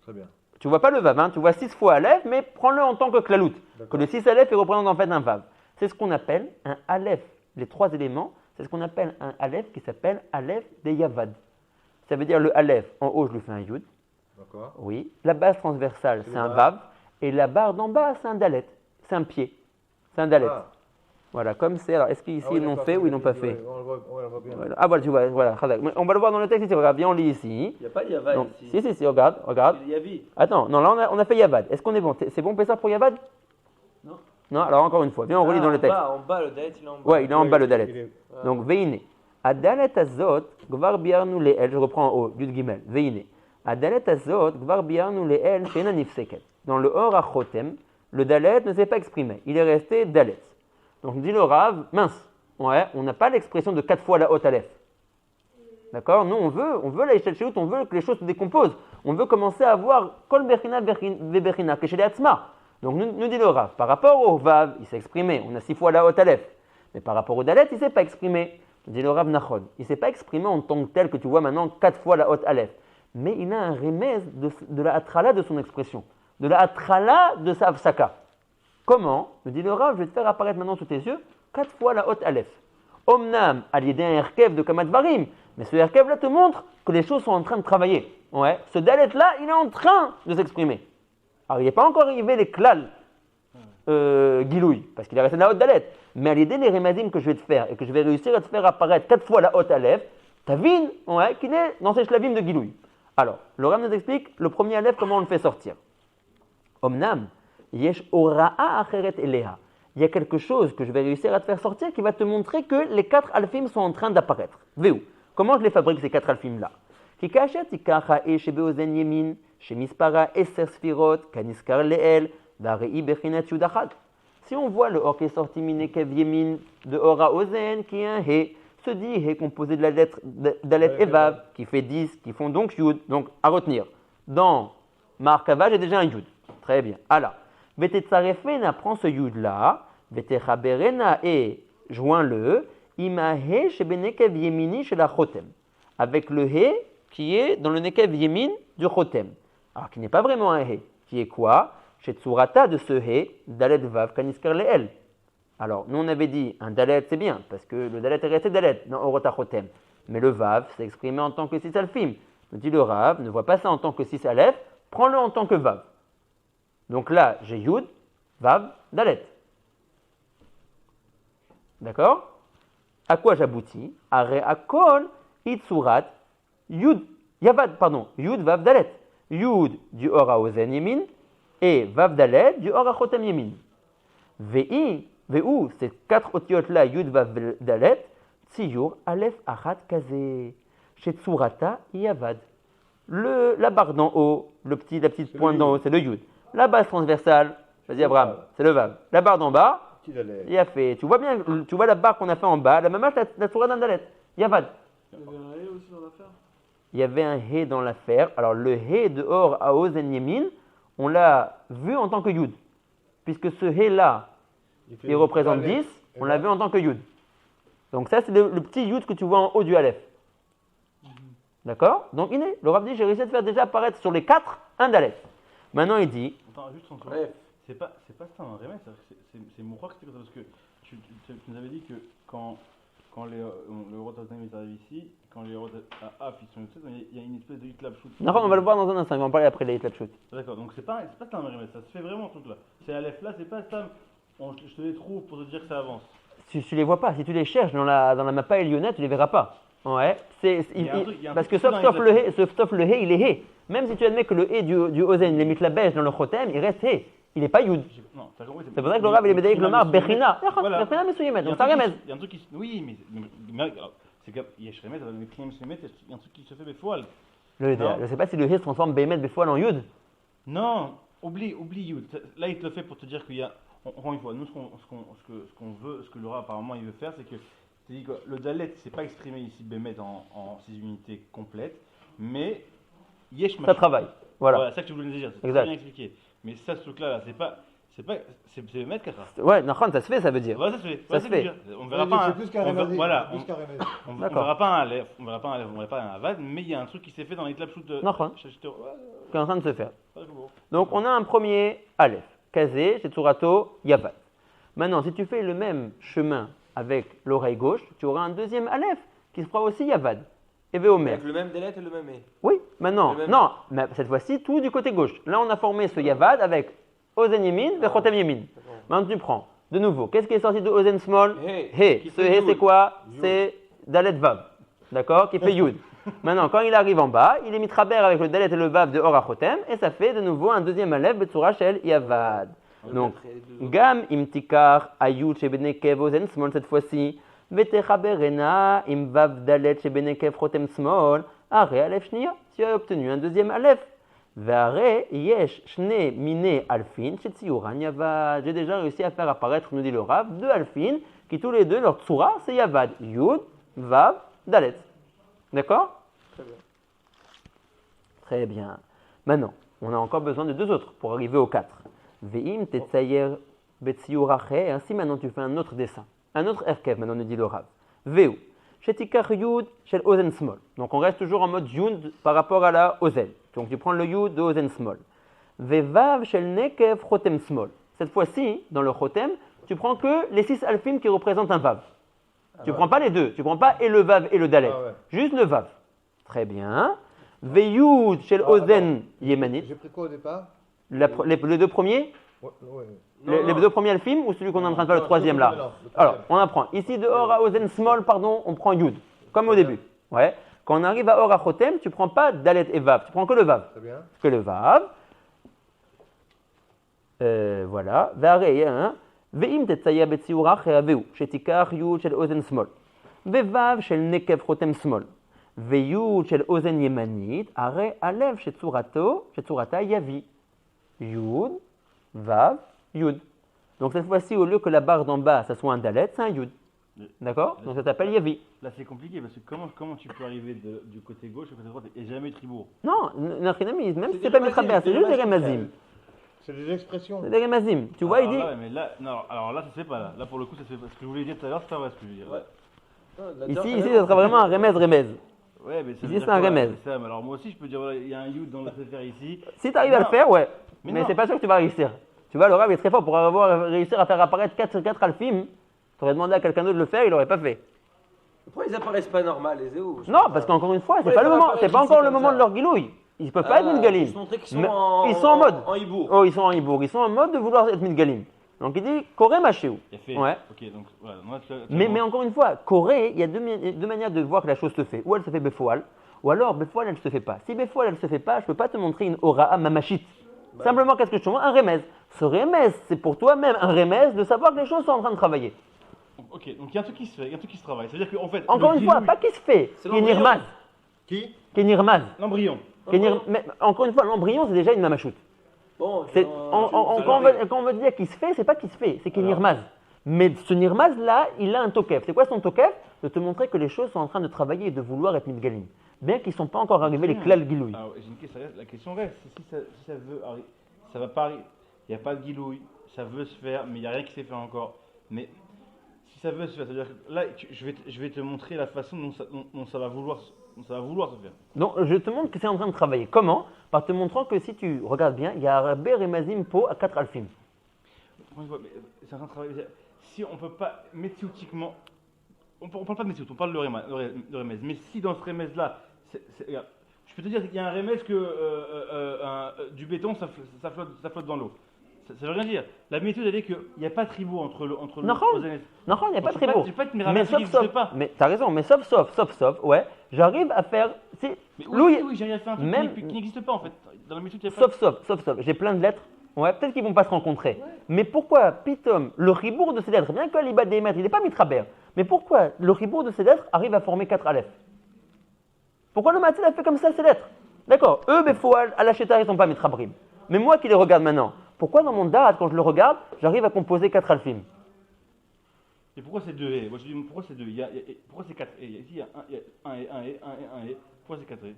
Très bien. Tu ne vois pas le vav, hein? Tu vois 6 fois aleph, mais prends-le en tant que klalout. Que le 6 aleph, il représente en fait un vav. C'est ce qu'on appelle un aleph. Les 3 éléments, c'est ce qu'on appelle un aleph qui s'appelle aleph de yavad. Ça veut dire le aleph, en haut, je lui fais un yud. D'accord. Oui. La base transversale, c'est un vav. Et la barre d'en bas, c'est un dalet. C'est un pied. C'est un dalet. Ah. Voilà, comme c'est. Alors, est-ce qu'ici, ils l'ont fait ou ils l'ont pas fait? On le voit bien. Voilà. Ah, voilà, tu vois, voilà. On va le voir dans le texte ici. Regarde, bien, on lit ici. Il n'y a pas de Yavad Donc, ici. si, regarde. Il y a Yavi. Attends, non, là, on a fait Yavad. Est-ce qu'on est bon? C'est bon, Pessah, pour Yavad? Non. Non, alors encore une fois. Viens, on relit dans le texte. En bas, le dalet, il est en bas. Ouais, il est en bas, le dalet. Il est- Donc, veine. Adalet azot, gvar biarnu leel. Je reprends en haut, Yud Gimel. Veine. Adalet azot, gvar biarnu leel, shena nifseket. Dans le or achotem, le dalet ne s'est pas exprimé. Il est resté dalet. Donc, dit le Rav, mince. Ouais, on n'a pas l'expression de 4 fois la haute aleph. D'accord? Nous, on veut la Yishalshelut, on veut que les choses se décomposent. On veut commencer à avoir Kol Bechina Vebechina, que chez les Hatzma. Donc, nous dit le Rav, par rapport au Vav, il s'est exprimé. On a 6 fois la haute aleph. Mais par rapport au dalet, il ne s'est pas exprimé. Dit le Rav Nachon. Il ne s'est pas exprimé en tant que tel que tu vois maintenant 4 fois la haute aleph. Mais il a un remez de la atrala de son expression. De la atrala de sa avsaka. Comment? Me dit le Rav, je vais te faire apparaître maintenant sous tes yeux 4 fois la haute aleph. Omnam, à l'idée d'un erkev de Kamat Varim. Mais ce erkev là te montre que les choses sont en train de travailler. Ouais. Ce dalet là, il est en train de s'exprimer. Alors il n'est pas encore arrivé les klal gilouï, parce qu'il est resté de la haute dalet. Mais à l'idée des remadim que je vais te faire et que je vais réussir à te faire apparaître 4 fois la haute aleph, t'avines qu'il est dans ces shlavim de gilouï. Alors, le Rav nous explique le premier aleph, comment on le fait sortir. Omnam, yesh ora'a acheret eleha. Il y a quelque chose que je vais réussir à te faire sortir qui va te montrer que les 4 alphim sont en train d'apparaître. Veu. Comment je les fabrique ces 4 alphim là? Kikachet ikacha e shebeozen yemin, shemispara eser sfirot, kaniskar leel, varei bechinat yudachad. Si on voit le or qui est sorti minekev yemin de ora ozen, qui est un he, se dit he composé de la lettre dalet et vav, qui fait 10, qui font donc yud. Donc à retenir. Dans Markava, j'ai déjà un yud. Très bien. Alors, Vetetzarefena prend ce yud là, Vetechaberena et joins-le, Imahe shebenekev yemini chez la chotem. Avec le he qui est dans le nekev yemin du chotem. Alors qui n'est pas vraiment un he, qui est quoi? Chez Tsurata de ce he, dalet vav kaniskar leel. Alors, nous on avait dit un dalet c'est bien, parce que le dalet est resté dalet dans orota chotem. Mais le vav s'est exprimé en tant que 6 alphim. Nous dit le Rav, ne vois pas ça en tant que 6 aleph, prends-le en tant que vav. Donc là, j'ai yud, vav, dalet. D'accord? À quoi j'aboutis? Are akol itsurat yud yavad, pardon, yud vav dalet. Yud du or à ozen yemin et vav dalet du or à chotem yemin. Vei, ces 4 otiotes là, yud vav dalet, tziyur aleph achat kaze. Chez tsurata yavad. La barre d'en haut, la petite pointe d'en haut, c'est le yud. La base transversale, vas-y Abraham, c'est le vav. La barre d'en bas, il a fait. Tu vois bien, tu vois la barre qu'on a fait en bas, la même chose, la tsurata dans dalet. Yavad. Il y avait un hé aussi dans l'affaire. Il y avait un hé dans l'affaire. Alors le hé de or à ozen yemin, on l'a vu en tant que yud. Puisque ce hé là, il représente 10, on l'a vu en tant que yud. Donc ça, c'est le petit yud que tu vois en haut du aleph. D'accord? Donc le Rav dit, j'ai réussi à te faire déjà apparaître sur les 4 un dalet. Maintenant il dit, Attends, juste en Ouais. c'est pas ça un remède, c'est Moura que c'était comme ça, parce que tu nous avais dit que quand le Rotterdam est arrivé ici, quand les Rotterdam à Af ils sont il y a une espèce de hitlap shoot. non, on va le voir dans un instant, on va en parler après les hitlap shoot. D'accord, donc c'est pas ça un remède, ça se fait vraiment ce truc là. C'est Aleph là, c'est pas ça, je te les trouve pour te dire que ça avance. Tu les vois pas, si tu les cherches dans la mappa Eliona, tu les verras pas. Ouais, Il y a un truc parce que qui fout dans sauf les le hé, il est hé. Même si tu admets que le hé du ozen, il est mit la bêche dans le chotem, il reste hé. Il n'est pas yud. Non, t'as compris. C'est pour ça que le Rav il est médaillé avec le mar Bechina. Voilà. Bechina Mesouyemet, Il y a donc c'est un remède. Il y a un truc qui. Oui, mais alors, c'est qu'il y a Shremet, mais Kriyam Shremet, il y a un truc qui se fait Befoal. Je ne sais pas si le hé se transforme Behemet Befoal en yud. Non, oublie Yud. Là, il te le fait pour te dire qu'il y a. Encore une fois, nous, ce qu'on veut, ce que Laura apparemment il veut faire, c'est que. C'est que le Dalet, c'est pas exprimé ici Behemet en 6 unités complètes, mais Yesh Ça travaille. Voilà. C'est ça que tu voulais nous dire, c'est Exact. très bien expliqué. Mais ça, ce truc-là, c'est Behemet Katra. Ouais, Nachan, ça se fait, ça veut dire. Ouais, ça se fait. Ça se fait. On verra pas. C'est plus qu'un remède. Voilà. Plus qu'un remède. On D'accord. verra pas un Aleph, on verra pas un Avad, mais il y a un truc qui s'est fait dans les clap shoot de. Nachon. Qui est en train de se faire. Ouais, bon. Donc on a un premier Aleph, Kazé, Shetsurato, Yavad. Maintenant, si tu fais le même chemin avec l'oreille gauche, tu auras un deuxième Aleph qui se fera aussi Yavad. Et Veomer. Avec le même délai et le même hé. Oui, maintenant, Le même. non, mais cette fois-ci, tout du côté gauche. Là, on a formé ce Yavad avec Ozen Yemin, Vechotem Yemin. Maintenant, tu prends, de nouveau, qu'est-ce qui est sorti de Ozen Small? Hé. Hé. Qui Ce fait Hé, Yud. c'est quoi? C'est Dalet Vav. D'accord? Qui fait Yud. Maintenant, quand il arrive en bas, il est mitraber avec le Dalet et le Vav de Orachotem, et ça fait de nouveau un deuxième Aleph, Betsura Shel Yavad. Donc, Gam imtikar ayud shebenekev ozen small cette fois-ci. Vetechaberena im vav dalet shebenekev chotem small. Are alef shnia. Tu as obtenu un deuxième alef. Veare yesh shne mine alfin shetsiuran yavad. J'ai déjà réussi à faire apparaître, nous dit le Rav, deux alfin qui tous les deux, leur tsura, c'est yavad. Yud, vav, dalet. D'accord? Très bien. Très bien. Maintenant, on a encore besoin de deux autres pour arriver aux 4. Ve'im tetzayer betsiur acher. Ainsi, maintenant, tu fais un autre dessin. Un autre erkev, maintenant, nous dit le Rav. Veu. Shetikar yud shel ozen small. Donc, on reste toujours en mode yud par rapport à la ozen. Donc, tu prends le yud de ozen small. Vevav shel nekev chotem small. Cette fois-ci, dans le chotem, tu prends que les 6 alphim qui représentent un vav. Tu ne prends pas les deux. Tu ne prends pas et le vav et le dalet. Ah ouais. Juste le vav. Très bien. Veyud shel ozen yemanit. J'ai pris quoi au départ? Les deux premiers, Ouais. les deux premiers alphim ou celui qu'on est en train de faire le troisième là? Non, le troisième. Alors, on apprend. Ici, de Or à Ozen Small, pardon, on prend Yud, comme au début. Ouais. Quand on arrive à Or à Chotem, tu ne prends pas Dalet et Vav, tu prends que le Vav. Très bien. Que le Vav. Voilà. Ve'im tetzaya betsiura cheaveu, shetikar Yud shel Ozen Small. Ve'vav shel Nekev Chotem Small. Ve'yud shel Ozen Yemanit, are alev shetzurata yavi. Yud, Vav, Yud. Donc cette fois-ci, au lieu que la barre d'en bas, ça soit un Dalet, c'est un Yud. D'accord? Donc ça s'appelle Yavi. Là, c'est compliqué parce que comment tu peux arriver du côté gauche au côté droit et jamais tribourg? Non, Nachinami, même si C'est c'est pas des Mitraber, remazim, c'est juste des des remazim. Remazim. C'est des expressions. C'est des Remazim. Tu vois, il dit. Mais là, non, alors là, ça se fait pas là. Là, pour le coup, ça se fait pas. Ce que je voulais dire tout à l'heure, c'est pas vrai ce que je veux dire. Ouais. Non, là, Ici, ça sera vraiment un Remez. Ouais, mais ça Ici, veut dire c'est un quoi, remède. c'est ça, mais alors moi aussi, je peux dire, voilà, il y a un Yud dans le faire ici. Si tu arrives à le Non. faire, ouais. Mais Mais non. c'est pas sûr que tu vas réussir. Tu vois, le Rav est très fort pour réussir à faire apparaître 4 sur 4 alphim. Tu aurais demandé à quelqu'un d'autre de le faire, il l'aurait pas fait. Pourquoi ils apparaissent pas normal, les Zéou? Non, parce qu'encore une fois, c'est Ouais, pas ils le peuvent moment, apparaître c'est pas ici encore le comme moment ça. de leur guilouille. Ils peuvent pas être Midgalim. Ils sont montrés qu'ils sont Mais en... ils sont en mode. En hibour. Oh, ils sont en Hibour. Ils sont en mode de vouloir être Midgalim. Donc il dit Koré Machéou. Il a fait. Ouais. Ok, donc voilà. Moi, Mais encore une fois, Koré, il y a deux manières de voir que la chose se fait. Ou elle se fait Befoal, ou alors Befoal, elle ne se fait pas. Si Befoal, elle ne se fait pas, je ne peux pas te montrer une Ora'a Mamachit. Simplement, qu'est-ce que je te montre? Un remez. Ce remez, c'est pour toi-même un remez de savoir que les choses sont en train de travailler. Ok, donc il y a un truc qui se fait, il y a un truc qui se travaille. C'est-à-dire qu'en fait. Encore le une fois, guilou- pas qui se fait, C'est qui est l'embryon. Nirmaz. Qui Qui est Nirmaz. L'embryon. Mais encore une fois, l'embryon, c'est déjà une Mamachout. Bon, C'est- je- quand on veut dire qui se fait, c'est pas qui se fait, c'est qui est Alors. Nirmaz. Mais ce Nirmaz là, il a un tokef. C'est quoi son tokef? De te montrer que les choses sont en train de travailler et de vouloir être midgalim. Bien qu'ils ne sont pas encore arrivés les klal gilouï. Alors, j'ai une question, la question reste, si ça veut arriver, ça va pas arriver, il n'y a pas de guilouille, ça veut se faire, mais il n'y a rien qui s'est fait encore. Mais si ça veut se faire, c'est-à-dire que là, je vais te montrer la façon dont ça va vouloir se faire. Donc je te montre que c'est en train de travailler. Comment? Par te montrant que si tu regardes bien, il y a Rabbe Remazim Po à 4 alfim. Comment je vois, mais, c'est en train de travailler. Si on ne peut pas météotiquement, on parle pas de météo, on parle de remez. Mais si dans ce remez-là, regarde, je peux te dire qu'il y a un remez que du béton, ça flotte dans l'eau. Ça veut rien dire. La méthode, elle est qu'il n'y a pas de tribou entre le Non, Ozanes. non, il n'y a pas de très beau. Je vais pas te Mais ramasser sauf, qui n'existe sauf, pas. mais t'as raison, mais sauf, ouais, j'arrive à faire. Mais Louis- oui, j'ai rien fait un truc même- qui n'existe pas en fait. Dans la méthode, il n'y a pas. Sauf, j'ai plein de lettres. Ouais, peut-être qu'ils vont pas se rencontrer. Mais pourquoi, Pitom, le ribourg de ces lettres, bien que l'Ibad des maîtres, il n'est pas mitraber, mais pourquoi le ribourg de ces lettres arrive à former 4 aleph? Pourquoi le matin a fait comme ça ces lettres? D'accord, eux, Befoual, à la Chétar, ils ne sont pas mitrabrim. Mais moi qui les regarde maintenant, pourquoi dans mon da'at, quand je le regarde, j'arrive à composer 4 alphim? Et pourquoi c'est 2 et? Moi je dis pourquoi c'est 2 pourquoi c'est 4 et? Ici il y a un et, un et, un et, un et. Pourquoi c'est 4 et?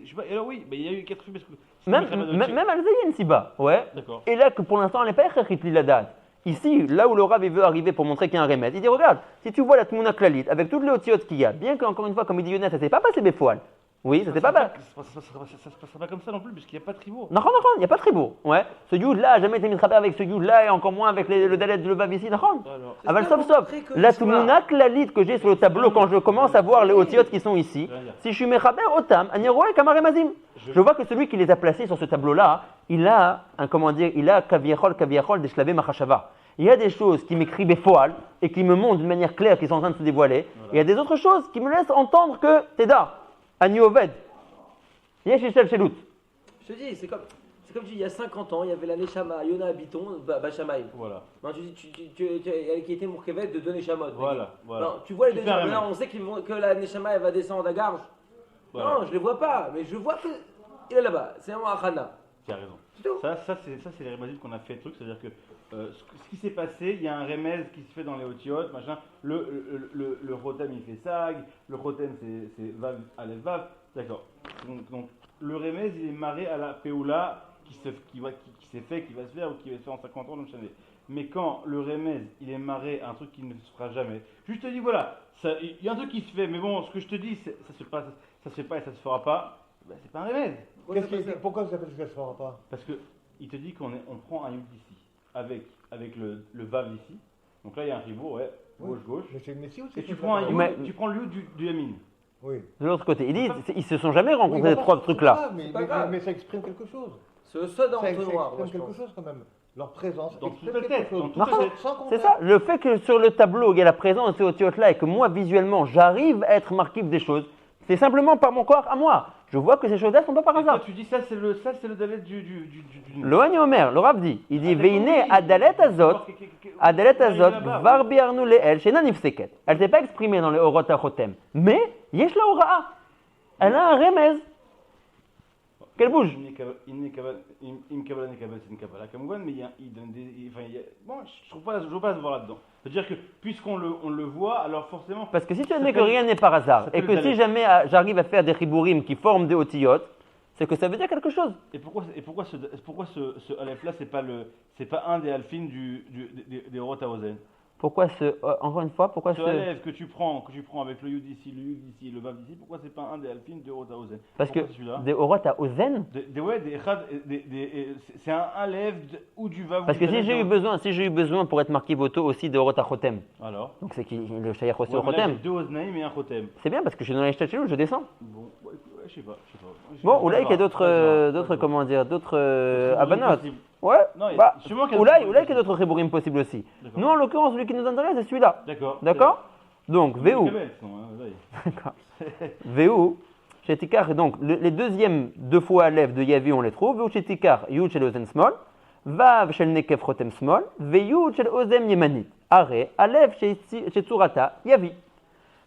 Je sais pas, et alors oui, il y a eu 4 parce que. Même Al-Zayin Siba, ouais. D'accord. Et là, que pour l'instant, elle n'est pas écrite la date. Ici, là où le Rav il veut arriver pour montrer qu'il y a un remède, il dit regarde, si tu vois la Tmouna Klalit avec toutes les otiotes qu'il y a, bien qu'encore une fois, comme il dit Younes, ça ne s'est pas passé Befoual. Oui, ça s'est pas passé. Ça se passera pas comme ça non plus, puisqu'il n'y a pas de tribou. Non, il n'y a pas de tribour. Ouais. Ce Yud là a jamais été mitrappé avec ce Yud là et encore moins avec le Dalet de Levav ici. Non. Alors, Aval J'espère sauf. montrer que La l'histoire- Tmouna Klalit que j'ai sur le tableau quand je commence à voir les otiotes qui sont ici, si je suis Mechaber Otam, Aniroé Kamaremazim. Je vois que celui qui les a placés sur ce tableau-là, il a Kaviachol des Shlavei Machashava. Il y a des choses qui m'écrivent Befoal et qui me montrent d'une manière claire qu'ils sont en train de se dévoiler. Voilà. Et il y a des autres choses qui me laissent entendre que Teda, Ani Oved, Yesh Yishel Shelut. Je te dis, c'est comme tu dis, il y a 50 ans, il y avait la Neshama, Yona Habiton, Bachamaïm. voilà. Non, qui était Mourkevet de deux Neshamot. Voilà. Non, tu vois les Tu deux fais un Neshamot, remède. on sait que la Neshama elle va descendre à Garge. Voilà. Non, je les vois pas, mais je vois que il est là-bas, c'est un Achana. Tu as raison. C'est tout. Ça c'est les remèdes qu'on a fait truc, c'est-à-dire que ce qui s'est passé, il y a un remède qui se fait dans les otiotes, machin. Le rotem il fait sag, le rotem c'est vav alef vav, d'accord. Donc le remède il est marré à la peoula qui s'est fait, qui va se faire ou qui va se faire en 50 ans, donc je sais. Mais quand le remède il est marré à un truc qui ne se fera jamais, je te dis voilà, il y a un truc qui se fait, mais bon, ce que je te dis, ça se fait pas et ça se fera pas, ben, c'est pas un remède. Pourquoi ça fait que ça ne se fera pas? Parce que il te dit qu'on prend un yud ici, avec le vav ici. Donc là il y a un ribour, ouais, Oui. gauche. Mais c'est une messie aussi. Et tu prends un yud, Mais- tu prends le yud du yamin. Oui. De l'autre côté, il dit, ils se sont jamais Oui, rencontrés ces bah, trois c'est trucs-là. pas grave, mais, C'est pas mais- grave. mais ça exprime quelque chose. C'est le seul dans Ça l'entonnoir, moi, exprime je quelque pense. chose quand même. Leur présence Dans exprime toute la quelque tête, chose. dans toute la tête. Sans C'est contraire. ça, le fait que sur le tableau, il y a la présence de ces otiotes-là et que moi, visuellement, j'arrive à être marquif des choses, c'est simplement par mon corps à moi. Je vois que ces choses-là ne sont pas par Et toi hasard. tu dis ça c'est le dalet du Le Hani Omer, le Rav dit, il dit, Ah, Veine d'accord, oui. Adalet Azot, Adalet Azot, là-bas, Varbiarnu Leel, Shena Nifseket. Elle ne s'est pas exprimée dans les Orot HaChotem, mais Yesh la Ora'a. Elle a un remez. Qu'elle bouge. C'est une kabbalah kamouvan, mais il donne des. Bon, je trouve pas à se voir là-dedans. C'est-à-dire que puisqu'on le voit, alors forcément. Parce que si tu Ça admets que s'appelle- rien n'est par hasard, ça et s'appelle que si Dalet. jamais j'arrive à faire des chibourim qui forment des otiyot, c'est que ça veut dire quelque chose. Et pourquoi ce Aleph là c'est pas un des alphines des Rota Ozen. Pourquoi encore une fois, pourquoi Ce Aleph que tu prends avec le Yud ici, le Yud ici, le Vav ici, pourquoi c'est pas un des alphines de Rota Ozen? Parce que Pourquoi celui-là des orot à ozen. c'est un Aleph ou du Vav. ou Parce du que si Dalet. j'ai eu besoin pour être marqué voto aussi de orot à chotem, Alors. donc c'est qui le shayach aussi Ouais, au mais là, j'ai chotem. 2 Oznaïm et un Chotem. C'est bien parce que je suis dans les chatelou, je descends. Bon, ouais, je sais pas. Bon, Oulaï qu'il y a d'autres comment dire, d'autres abanot. Ouais, Non, bah, sûrement qu'il y a Oulaï d'autres qu'il y a d'autres chibourim possibles aussi. D'accord. Nous, en l'occurrence, celui qui nous intéresse, c'est celui-là. D'accord. Donc, Veu. D'accord. Veu, Shetikar, donc les deuxièmes deux fois Aleph de Yavi, on les trouve. Veu Shetikar, Yud Shel Ozen Small, Vav Shel Nekef Rotem Small, Veyud Shel Ozem Yemanit. Are, Aleph Shel Tzurata, Yavi.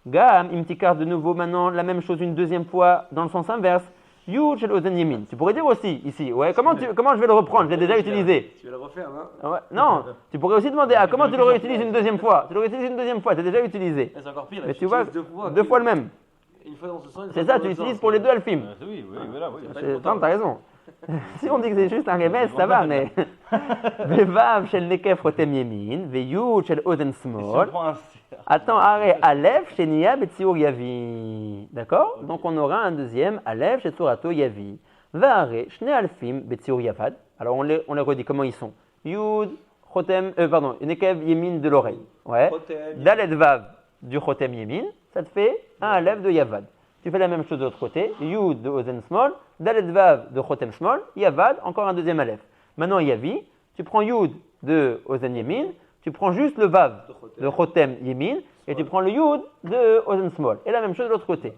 Gam, Imtikar de nouveau maintenant, la même chose une deuxième fois dans le sens inverse. Yud Shel Ozen Yemin. Tu pourrais dire aussi ici, ouais, comment je vais le reprendre? Je l'ai déjà utilisé. Tu vas le refaire, non? Ouais, non, tu pourrais aussi demander comment tu le réutilises une deuxième fois. Tu l'aurais utilisé une deuxième fois, tu l'as déjà utilisé. C'est encore pire. Mais tu vois, deux fois le même. Une fois dans ce sens. C'est ça, tu l'utilises pour les deux alphim. Oui, voilà. Non, t'as raison. Si on dit que c'est juste un remède, ça va, mais. Vevav shel nekef rotem yemin, veyud shel ozen small. Attends, arrêt, Aleph chez Nia Betsiur Yavi. D'accord? Donc on aura un deuxième, Aleph chez Tsurato Yavi. Vare, Shne Alfim Betsiur Yavad. Alors on les redit, comment ils sont? Yud, Chotem, Nekev Yemin de l'oreille. Ouais. Dalet Vav du Chotem Yemin, ça te fait un Aleph de Yavad. Tu fais la même chose de l'autre côté, Yud de Ozen Small, Dalet Vav de Chotem Small, Yavad, encore un deuxième Aleph. Maintenant Yavi, tu prends Yud de Ozen Yemin, tu prends juste le Vav de Chotem Yemin et tu prends le Yud de Ozen Small. Et la même chose de l'autre côté.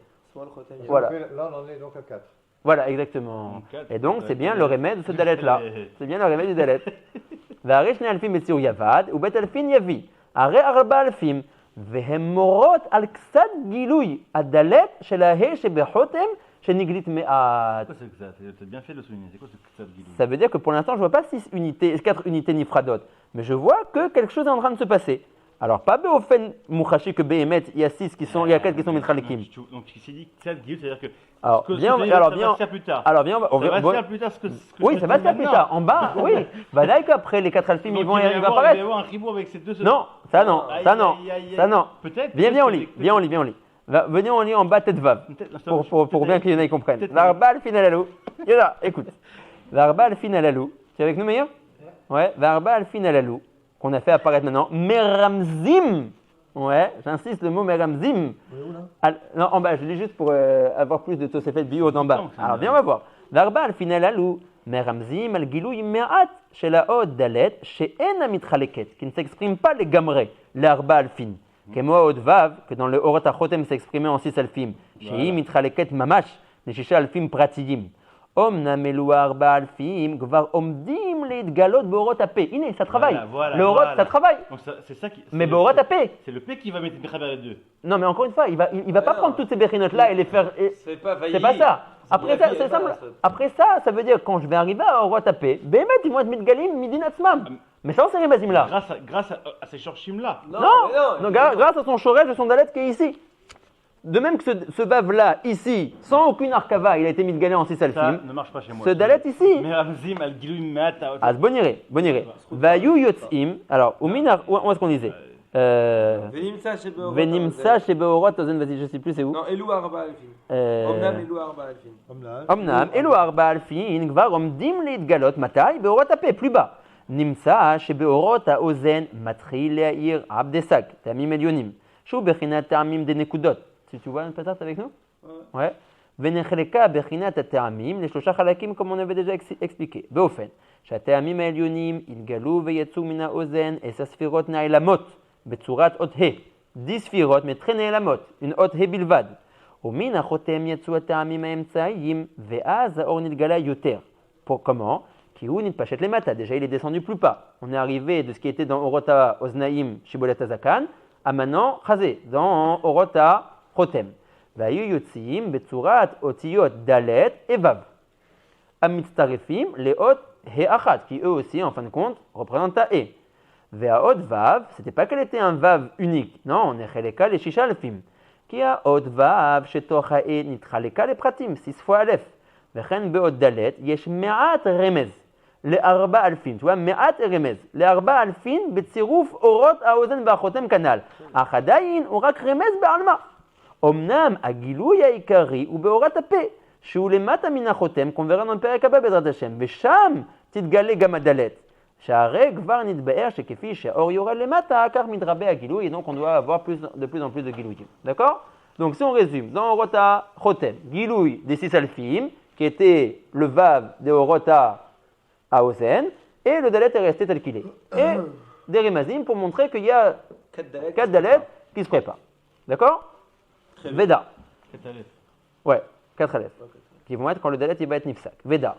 Voilà. Là, on en est donc à 4. Voilà, exactement. Et donc, c'est bien le remède de ce dalet-là. C'est bien le remède du dalet. V'arei shne alfim betsiur yavad, ou bet alfin yavi. Arei arba alfim, vehem morot al ksad gilui, adalet shel aheh shebechotem sheniglit me'at. C'est quoi ça? C'est bien fait de le souligner. C'est quoi ce ksad gilui? Ça veut dire que pour l'instant, je ne vois pas 4 unités nifradot, mais je vois que quelque chose est en train de se passer. Alors, pas beofen mouchashi que behemet, il y a 4 qui sont mitralikim. Donc, il s'est dit ksad gilui, c'est-à-dire que. Alors, viens, ça va se faire plus tard. Alors, viens, Ça va se faire plus tard. Oui, ça va se faire plus tard. En bas, oui. Bah, là, qu'après, les 4 alphim, ils vont apparaître. Il va y avoir un ribou avec ces deux. Non, ça non. Peut-être. Viens, on lit. Venez, on lit en bas, tête vav. Pour bien qu'il y en ait qui comprennent. Varba alfin alalou. Yoda, écoute. Varba alfin alalou. Tu es avec nous, meilleur? Ouais. Varba alfin alalou. Qu'on a fait apparaître maintenant. Meramzim. Ouais, j'insiste le mot meramzim. Non, en bas, je lis juste pour avoir plus de tosefet bio d'en bas. Alors, viens, on va voir. Varba alfin alalou. Meramzim al gilou me'at shelaod dalet she'en amitchaleket. Qui ne s'exprime pas les gamrés. L'arba alfin. Kemo vav, que dans le Orot HaChotem s'exprimait en 6 alfim. Shehi mitchaleket mamash, les 6 alfim pratiyim. Omnam elu arba alfim, gvar omdim leitgalot beorot apé. Iné, ça travaille. Le Orot, ça travaille. C'est ça qui. Mais beorot apé. C'est le P qui va mettre les deux. Non, mais encore une fois, il va pas prendre toutes ces béchinotes là et les faire. C'est pas ça. Après ça, c'est simple. Après ça, ça veut dire quand je vais arriver à Orot apé, Bémet, ils vont être mitgalim midin atzmam. Mais ça, on s'est rimazim là. Grâce à ces shorshim là. Non, grâce à son shorech et son dalet qui est ici. De même que ce vav là, ici, sans aucune arkava, il a été mis de galé en 6 alfim. Ça ne marche pas chez moi. Ce dalet ici. Mais Ramzim al gilui me'at. Ah, boniré. Vayu yotzim. Alors, où est-ce qu'on disait Venimsa chez Beorot, vas-y, je sais plus, c'est où? Non, Elou Arba Alfin. Omnam Elou Arba Alfin. Omnam, Elou Arba Alfin, Gvar Omdim Leit Galot, Matai, Beorot Apé, plus bas. Nimsa chez Beorot à Ozen, Matri Leair, Abdesak, Tamim Elionim. Chou Bechinat Tamim de Nekudot. Si tu vois une patate avec nous? Ouais. Venecheleka Bechinat Tamim, les Shlosha Chalakim, comme on avait déjà expliqué. Beofen. שהטעמים העליונים יתגלו ויצאו מן האוזן 10 ספירות נעלמות בצורת אות ה' 10 ספירות מטרי נעלמות, עם אות ה' בלבד. ומן החותם יצאו הטעמים האמצעיים ואז האור נתגלה יותר. Comment? כי הוא נתפשט למטה, déjà il est descendu plus bas. On est arrivé de ce qui était dans Orota Oznaim Shibolet Azakan à maintenant Chazé, dans Orota Chotem. והיו יוצאים בצורת אותיות ד' ו' המצטרפים לאות He'achat, qui eux aussi, en fin de compte, représentent ta E. Ve'aot vav, c'était pas qu'elle était un vav unique, non, on est cheleka les shisha alfim. Ki ha'ot vav, shetoch ha'e nitchaleka les pratim, 6 fois alef. Vechen be'ot dalet, yesh me'at remez, le arba alfim, tu vois, me'at remez, le arba alfim, betziruf orot ha'ozen va'achotem kanal. Achadayin, ou rak remez be'alma. Omnam, agilui ha'ikari, ou be'orat ha'pe. שהוא למטה מן החותם, qu'on verra dans le פרק הבא בעזרת השם, ושם תתגלה גם הדלת. שהרי כבר נתבאר שכפי שהאור יורד למטה, כך מתרבה הגילוי, et donc on doit avoir de plus en plus de גילויים. D'accord? Donc si on résume, dans Orota Chotem, Gilouï des 6 alfim, qui était le Vav des Orota à Ozen, et le Dalet est resté tel qu'il est. Et des Remazim pour montrer qu'il y a 4 Dalet qui se préparent. D'accord? Très bien. Veda. Quelle Aleph. Ouais, 4 Aleph. Qui vont être quand le Dalet il va être Nifsak. Veda.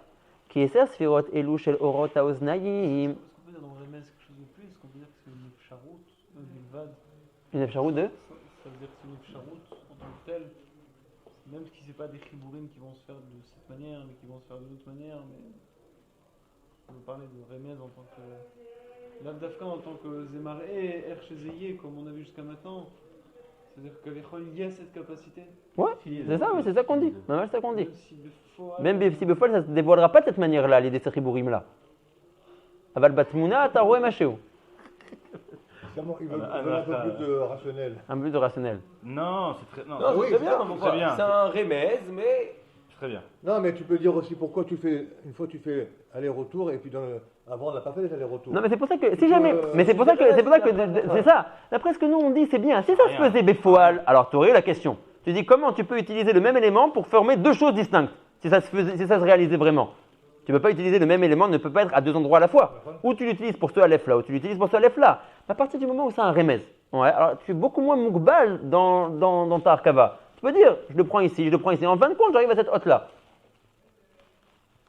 Qui est Sfirot Elu Shel Orota Oznaïm. Est-ce qu'on peut dire dans Remez quelque chose de plus? Est-ce qu'on peut dire que c'est une Nefsharout, Bilvad? Une Efsharut de Ça veut dire que c'est une Nefsharout en tant que telle. Même si c'est pas des chibourim qui vont se faire de cette manière, mais qui vont se faire d'une autre manière, mais on peut parler de Remez en tant que l'Avdafka en tant que Zemar et Erchezeye, comme on a vu jusqu'à maintenant. C'est-à-dire qu'il y a cette capacité. Ouais, c'est ça, mais c'est ça qu'on dit. C'est ça qu'on dit. Même si Befo- Même si Befol, ça ne se dévoilera pas de cette manière-là, les Desseribourim là. Aval Batmouna, Taroué Machéo. Clairement, ils veulent Ah, ils veulent un peu ah, plus de rationnel. Un peu de rationnel. Non, c'est très. Non, Non, oui, c'est c'est très bien, ça, mon c'est frère. bien. C'est un remez, mais c'est très bien. Non, mais tu peux dire aussi pourquoi tu fais, une fois tu fais aller-retour et puis avant on n'a pas fait les allers-retours. Non, mais c'est pour ça que, si Tu jamais, peux, mais c'est pour ça que, c'est ça. D'après ce que nous on dit, c'est bien. Si ça se Rien. faisait Befoal, alors tu aurais eu la question. Tu dis comment tu peux utiliser le même élément pour former deux choses distinctes, si ça se réalisait vraiment. Tu ne peux pas utiliser le même élément, ne peut pas être à deux endroits à la fois. Ou tu l'utilises pour ce Aleph là, ou tu l'utilises pour ce Aleph là. À partir du moment où c'est un remez, ouais, alors tu es beaucoup moins moukbal dans ta arkava. Tu peux dire, je le prends ici, je le prends ici. En fin de compte, j'arrive à cette hotte là.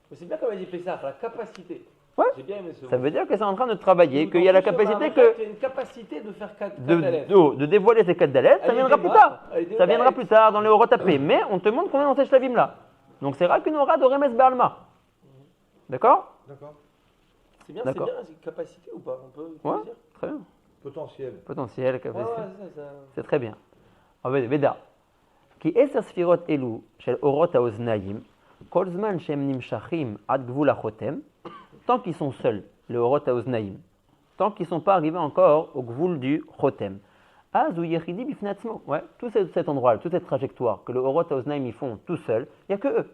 mais c'est bien comme a dit Pessah, la capacité. Ouais. J'ai bien aimé ce Ça mot. veut dire que c'est en train de travailler, qu'il y a la capacité Tu as que une capacité de faire 4 de dévoiler ces 4 dalets, ça Elle viendra est plus débat, tard. elle est Ça viendra débat. plus tard dans les Orotapé. Mais on te montre qu'on est dans ces shlavim là. Donc c'est rare qu'une aura de Remes Baalma. D'accord? D'accord. C'est bien, D'accord. c'est une capacité ou pas? On peut Ouais. dire Très bien. Potentiel. Potentiel, Ouais, capacité. ça. C'est très bien. Veda. Qui est sfirot elu shel orot haoznaim, kol zman shem nimshachim ad gvul hachotem, tant qu'ils sont seuls, les orot haoznaim, tant qu'ils ne sont pas arrivés encore au gvul du chotem. Az ou yechidi bifnatzmo. Ouais, tout cet endroit, toute cette trajectoire que les orot haoznaim ils font tout seuls, il n'y a que eux.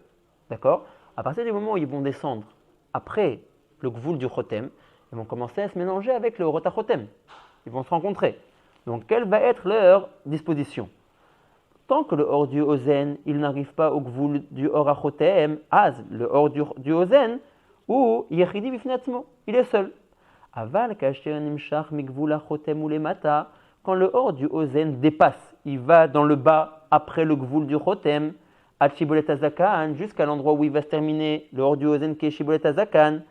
D'accord? À partir du moment où ils vont descendre après le gvul du chotem, ils vont commencer à se mélanger avec le orot hachotem. Ils vont se rencontrer. Donc, quelle va être leur disposition? Tant que le hors du Ozen, il n'arrive pas au gvul du hors achotem, az, le hors du Ozen, ou yechidi bifnatzmo, il est seul. Aval kasher nimshach migvul achotem ou les mata, quand le hors du Ozen dépasse, il va dans le bas après le gvul du chotem, ad shibolet hazakan, jusqu'à l'endroit où il va se terminer, le hors du Ozen qui est shibolet hazakan,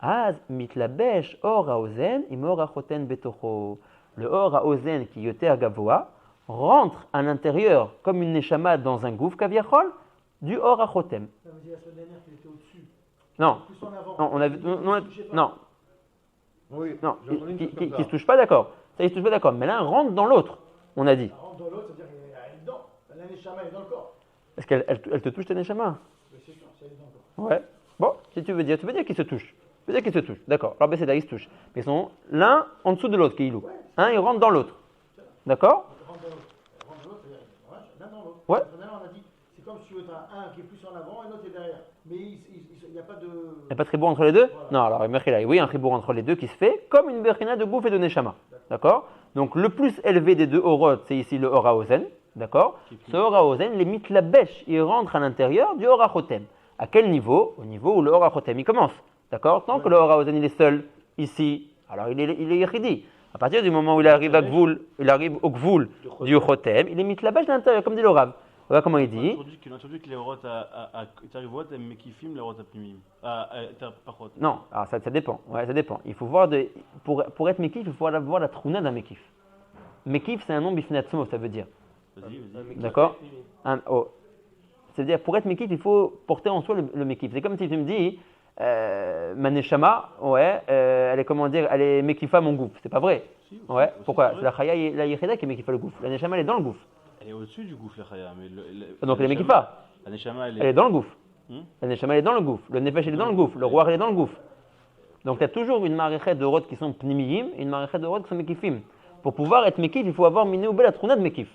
az mitlabesh hors haozen im hor achoten betocho. Le hor haozen qui yoter gavoa rentre à l'intérieur comme une neshama dans un gouffre kaviachol du hor achotem. Ça veut dire la semaine dernière qu'il était au-dessus. Non, Plus en avant. non, on a vu, non, Oui. non, j'ai entendu une chose comme qui ça. se touche pas d'accord. Ça, il se touche pas d'accord. Mais l'un rentre dans l'autre, on a dit. Ça rentre dans l'autre, ça veut dire qu'elle est dedans. La neshama est dans le corps. Est-ce qu'elle elle te touche ta neshama? Mais c'est sûr, c'est dans le corps. Ouais. Bon, si tu veux dire qu'ils se touchent. Tu veux dire qu'ils se touchent. D'accord. Alors, ben, c'est là, ils se touchent. Mais ils sont l'un en dessous de l'autre, qui est ilou. Un, il rentre dans l'autre. D'accord? Rentre dans l'autre. Rentre dans l'autre, c'est-à-dire l'un dans l'autre. Ouais. La semaine dernière, on a dit, c'est comme si tu as un qui est plus en avant et l'autre est derrière. Mais il n'y a pas de. Il n'y a pas de tribour entre les deux? Non, alors oui, il y a un tribour entre les deux qui se fait comme une berkina de gouf et de neshama. D'accord? Donc le plus élevé des deux orot, c'est ici le oraozen. D'accord? Ce oraozen, les mitlabesh, il rentre à l'intérieur du orachotem. À quel niveau? Au niveau où le orachotem il commence. D'accord? Tant que le oraozen il est seul ici, alors il est yechidi. À partir du moment où il arrive au gvul du chotem, il est mitlabesh à l'intérieur, comme dit le Rav. Voilà comment il dit. On a entendu que les rotes à Tarivot, mais qui filment les rotes à Pnimim. Par contre. Non, alors ça dépend. Ouais, ça dépend. Il faut voir pour être mekif, il faut voir la trouna d'un mekif. Mekif, c'est un nom bifnatzmo, ça veut dire. Vas-y. D'accord? C'est-à-dire, pour être mekif, il faut porter en soi le mekif. C'est comme si tu me dis, ma neshama, ouais, elle est comment dire, elle est mekifa mon gouffre. C'est pas vrai. Si, Ouais. aussi, Pourquoi? c'est C'est vrai. la chaya, la yechida qui est mekifa le gouffre. La neshama, elle est dans le gouffre. Elle est au-dessus du gouffre, la Chaya. Donc elle est mekifa. La Neshama, Elle est dans le gouffre. Hmm? La neshama, elle est dans le gouffre. Le nefesh, il est dans le gouffre. Le roi, il est dans le gouffre. Donc, tu as toujours une maréchet de rot qui sont pnimiyim et une maréchet de rot qui sont mekifim. Pour pouvoir être mekif, il faut avoir miné ou la trouna de mekif.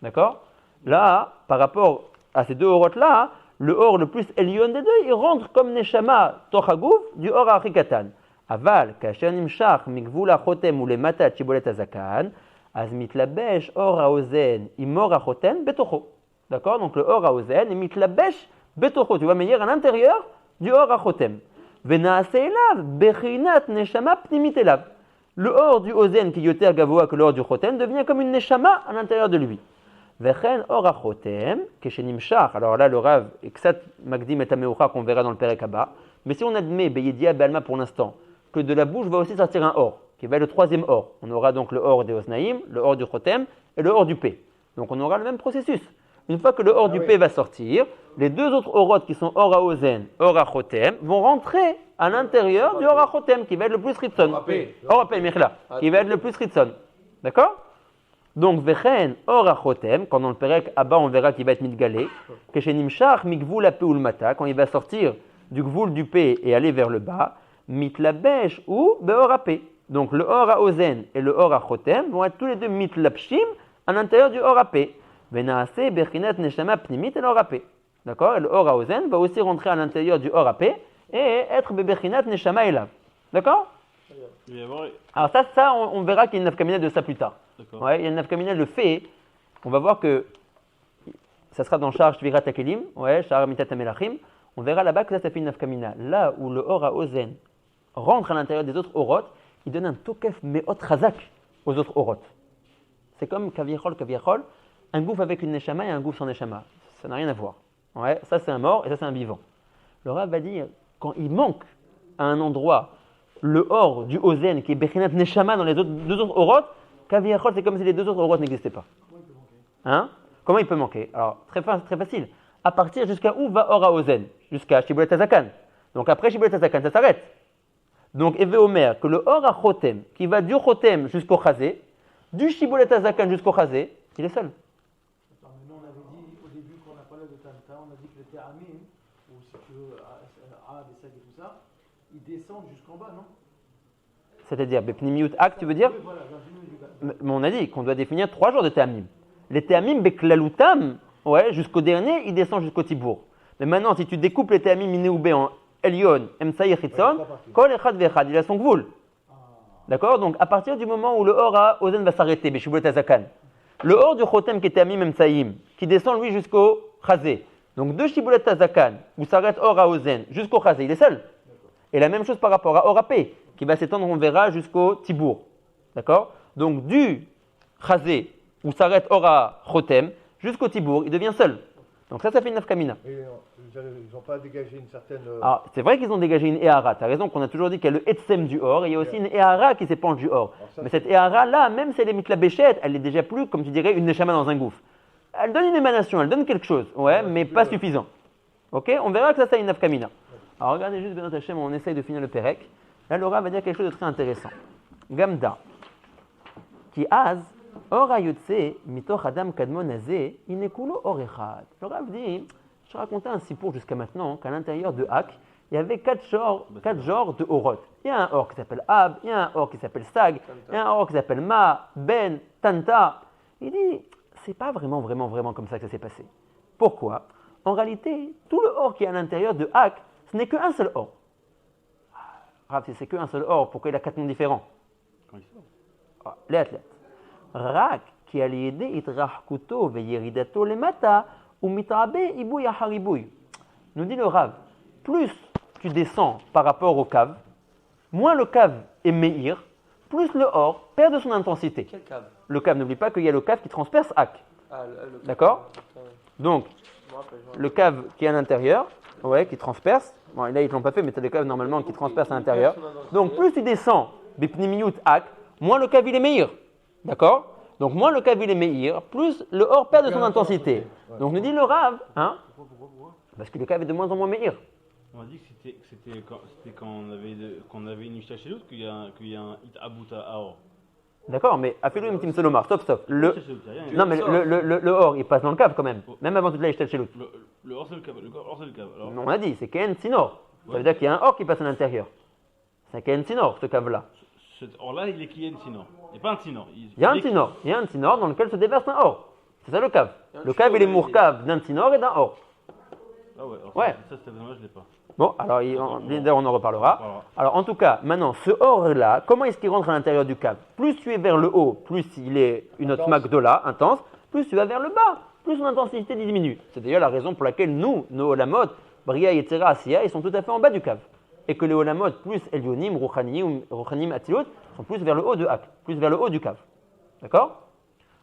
D'accord? Là, par rapport à ces deux orotes là, le or le plus elion des deux, il rentre comme neshama tochagouf du or achikatan. Aval, kasher nimshach, mikvul achotem ou les matat chibolet azakan, Az mitlabesh or haozen imor achotem betocho. D'accord? Donc le or haozen et mitlabesh betocho. Tu vois meilleur à l'intérieur du or achotem. Venaase elav bechinat neshama pnimit elav. Le or du ozen qui est yoter gavoa que le or du chotem devient comme une neshama à l'intérieur de lui. Vechen or achotem keshenimshach. Alors là le Rav exat magdim et ameucha qu'on verra dans le Perek Abba. Mais si on admet beyedia balma pour l'instant que de la bouche va aussi sortir un or, qui va être le troisième or. On aura donc le or des Osnaïm, le or du Chotem et le or du P. Donc on aura le même processus. Une fois que le or du P va sortir, les deux autres orot qui sont or à Ozen, or à Chotem, vont rentrer à l'intérieur du or à Chotem, qui va être le plus ritson. Or à P, Michla, qui va être le plus ritson. D'accord? Donc vechen or à Chotem, quand dans le Perek Abba on verra qu'il va être mitgalé, que chez Nimshach migvul P ou le mata, quand il va sortir du gvul du P et aller vers le bas, mitlabesh ou beor à P. Donc le or à Ozen et le or à Chotem vont être tous les deux mitlapshim à l'intérieur du or à P. Venaase bechinat neshama pnimit et l'or à P. D'accord? Et le or à Ozen va aussi rentrer à l'intérieur du or à P et être bechinat neshama elav. D'accord? Alors ça on verra qu'il y a une nafkamina de ça plus tard. Ouais, il y a une nafkamina le fait. On va voir que ça sera dans Shar Shvirat Hakelim, ouais, Shar Mitat Hamelachim. On verra là-bas que ça fait une nafkamina. Là où le or à Ozen rentre à l'intérieur des autres orot, il donne un tokef me'ot chazak aux autres orot. C'est comme kaviachol, un gouffre avec une neshama et un gouffre sans neshama. Ça n'a rien à voir. Ouais, ça c'est un mort et ça c'est un vivant. Le Rav va dire, quand il manque à un endroit le or du ozen qui est bechinat neshama dans les deux autres orot, kaviachol c'est comme si les deux autres orot n'existaient pas. Hein? Comment il peut manquer? Alors très facile. À partir jusqu'à où va or à ozen? Jusqu'à Shibulet Hazakan. Donc après Shibulet Hazakan, ça s'arrête. Donc, Eve Omer, que le or à Chotem, qui va du Chotem jusqu'au Chazé, du Shibolet Hazakan jusqu'au Chazé, il est seul. Attends, mais nous on avait dit au début qu'on a parlé de Tanta, on a dit que les Théramim, ou si tu veux, A, B, C et tout ça, ils descendent jusqu'en bas, non? C'est-à-dire, Bepnimiut Ak, tu veux dire? Oui, voilà, dans une minute. Mais on a dit qu'on doit définir 3 jours de Théamim. Les Théamim, Beklalutam, ouais, jusqu'au dernier, ils descendent jusqu'au Tibour. Mais maintenant, si tu découpes les Théamim Inéoubé en Elion, Emsaïr, Hitzon, Kol Echad Vechad, il a son gvoul. D'accord? Donc, à partir du moment où le or à Ozen va s'arrêter, Beshibulet Hazakan, le or du Chotem qui était Amim Emsaïm, qui descend lui jusqu'au Chazé, donc de Shibulet Hazakan, où s'arrête or à Ozen jusqu'au Chazé, il est seul. Et la même chose par rapport à or à P, qui va s'étendre, on verra, jusqu'au Tibour. D'accord? Donc, du Chazé, où s'arrête or à Chotem, jusqu'au Tibour, il devient seul. Donc ça fait une nafkamina. Et ils n'ont pas dégagé une certaine. Alors, c'est vrai qu'ils ont dégagé une Ehara. Tu as raison qu'on a toujours dit qu'il y a le Etsem du or et il y a aussi une Ehara qui s'épanche du or. Mais cette Ehara-là, même si elle est mitla béchet, elle est déjà plus, comme tu dirais, une neshama dans un gouffre. Elle donne une émanation, elle donne quelque chose, ouais, mais pas suffisant. Ok? On verra que ça c'est une nafkamina. Alors regardez juste, Benot Hashem, on essaye de finir le Perek. Là, Laura va dire quelque chose de très intéressant. Gamda. Qui az. Or ayotse mitoch adam kadmon azé inekulo or echad. Le Rav dit, je racontais un sipour jusqu'à maintenant qu'à l'intérieur de Hak, il y avait quatre genres de orot. Il y a un or qui s'appelle Ab, il y a un or qui s'appelle Sag, il y a un or qui s'appelle Ma, Ben, Tanta. Il dit, c'est pas vraiment comme ça que ça s'est passé. Pourquoi? En réalité, tout le or qui est à l'intérieur de Hak, ce n'est qu'un seul or. Rav, si c'est qu'un seul or, pourquoi il a 4 noms différents? Les athlètes. Rak qui a l'idée itrahkuto veyeridato lemata ou mitrabe ibouy aharibouy. Nous dit le Rav, plus tu descends par rapport au cave, moins le cave est meir, plus le or perd de son intensité. Quel cave? Le cave, n'oublie pas qu'il y a le cave qui transperce Ak. Le D'accord? cave. Donc, le cave qui est à l'intérieur, ouais, qui transperce. Bon, là ils ne l'ont pas fait, mais tu as des caves normalement qui transpercent à l'intérieur. Donc, plus tu descends bipnimiyut Ak, moins le cave il est meir. D'accord? Donc moins le cave il est meir, plus le or perd de son intensité. Donc nous dit le Rav, hein? Parce que le cave est de moins en moins meir. On a dit que c'était quand on avait une Mishnah chez l'autre qu'il y a un It Abuta Aor. D'accord, mais Afilou Imtim Solomar, stop. Non, mais le or il passe dans le cave quand même, même avant toute la Ishtel chez l'autre. Le or c'est le cave. Alors, on a dit, c'est Ken Sinor. Ça veut dire qu'il y a un or qui passe à l'intérieur. C'est Ken Sinor, ce cave-là. Cet or-là, il est qui est un Sinor. Il n'y a pas un Sinor. Il y a un Sinor dans lequel se déverse un or. C'est ça le cave. Le cave il est mourcave d'un Sinor et d'un or. Ah ouais, alors Ouais. ça, c'était dommage, je l'ai pas. Bon, alors d'ailleurs, on en reparlera. Voilà. Alors en tout cas, maintenant, ce or-là, comment est-ce qu'il rentre à l'intérieur du cave? Plus tu es vers le haut, plus il est une autre Intense. magdola, intense, plus tu vas vers le bas, plus son intensité diminue. C'est d'ailleurs la raison pour laquelle nous, nos olamot, Bria, etc., Asiya, ils sont tout à fait en bas du cave. Et que les olamot plus Elyonim, Ruchanim, Atilot, sont plus vers le haut de Hak, plus vers le haut du cave. D'accord?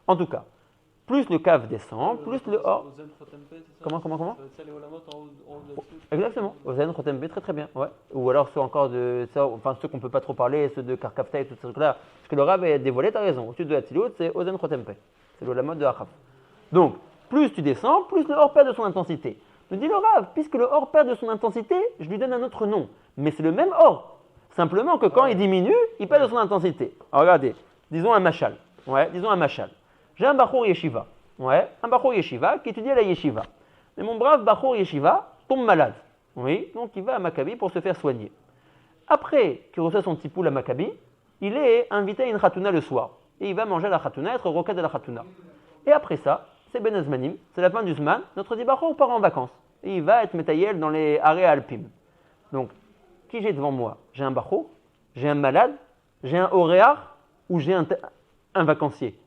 En tout cas, plus le cave descend, plus le or. Ozen Chotempe, c'est ça? Comment? Ça va être ça les Olamot en haut de là-dessus? Exactement, Ozen, Chotembe, très très bien. Ouais. Ou alors ceux encore de ça, enfin ceux qu'on peut pas trop parler, ceux de Karkafta et tout ce truc-là. Parce que le Rav a dévoilé, tu as raison. Au-dessus de Atilot, c'est Ozen, Chotempe. C'est le mode de Achaf. Donc, plus tu descends, plus le or perd de son intensité. Me dit le Rav, puisque le or perd de son intensité, je lui donne un autre nom. Mais c'est le même or. Simplement que quand il diminue, il perd de son intensité. Alors regardez, disons un machal. Ouais, disons un machal. J'ai un Bachour Yeshiva. Ouais, un Bachour Yeshiva qui étudie à la Yeshiva. Mais mon brave Bachour Yeshiva tombe malade. Oui, donc il va à Maccabi pour se faire soigner. Après qu'il reçoit son petit poule à Maccabi, il est invité à une khatouna le soir. Et il va manger à la khatouna, être rocade à la khatouna. Et après ça, c'est Ben Azmanim, c'est la fin du Zman, notre dit Bachour part en vacances. Et il va être métaïel dans les arrêts alpim. Donc, qui j'ai devant moi? J'ai un Bachour, j'ai un malade, j'ai un oréar ou j'ai un vacancier?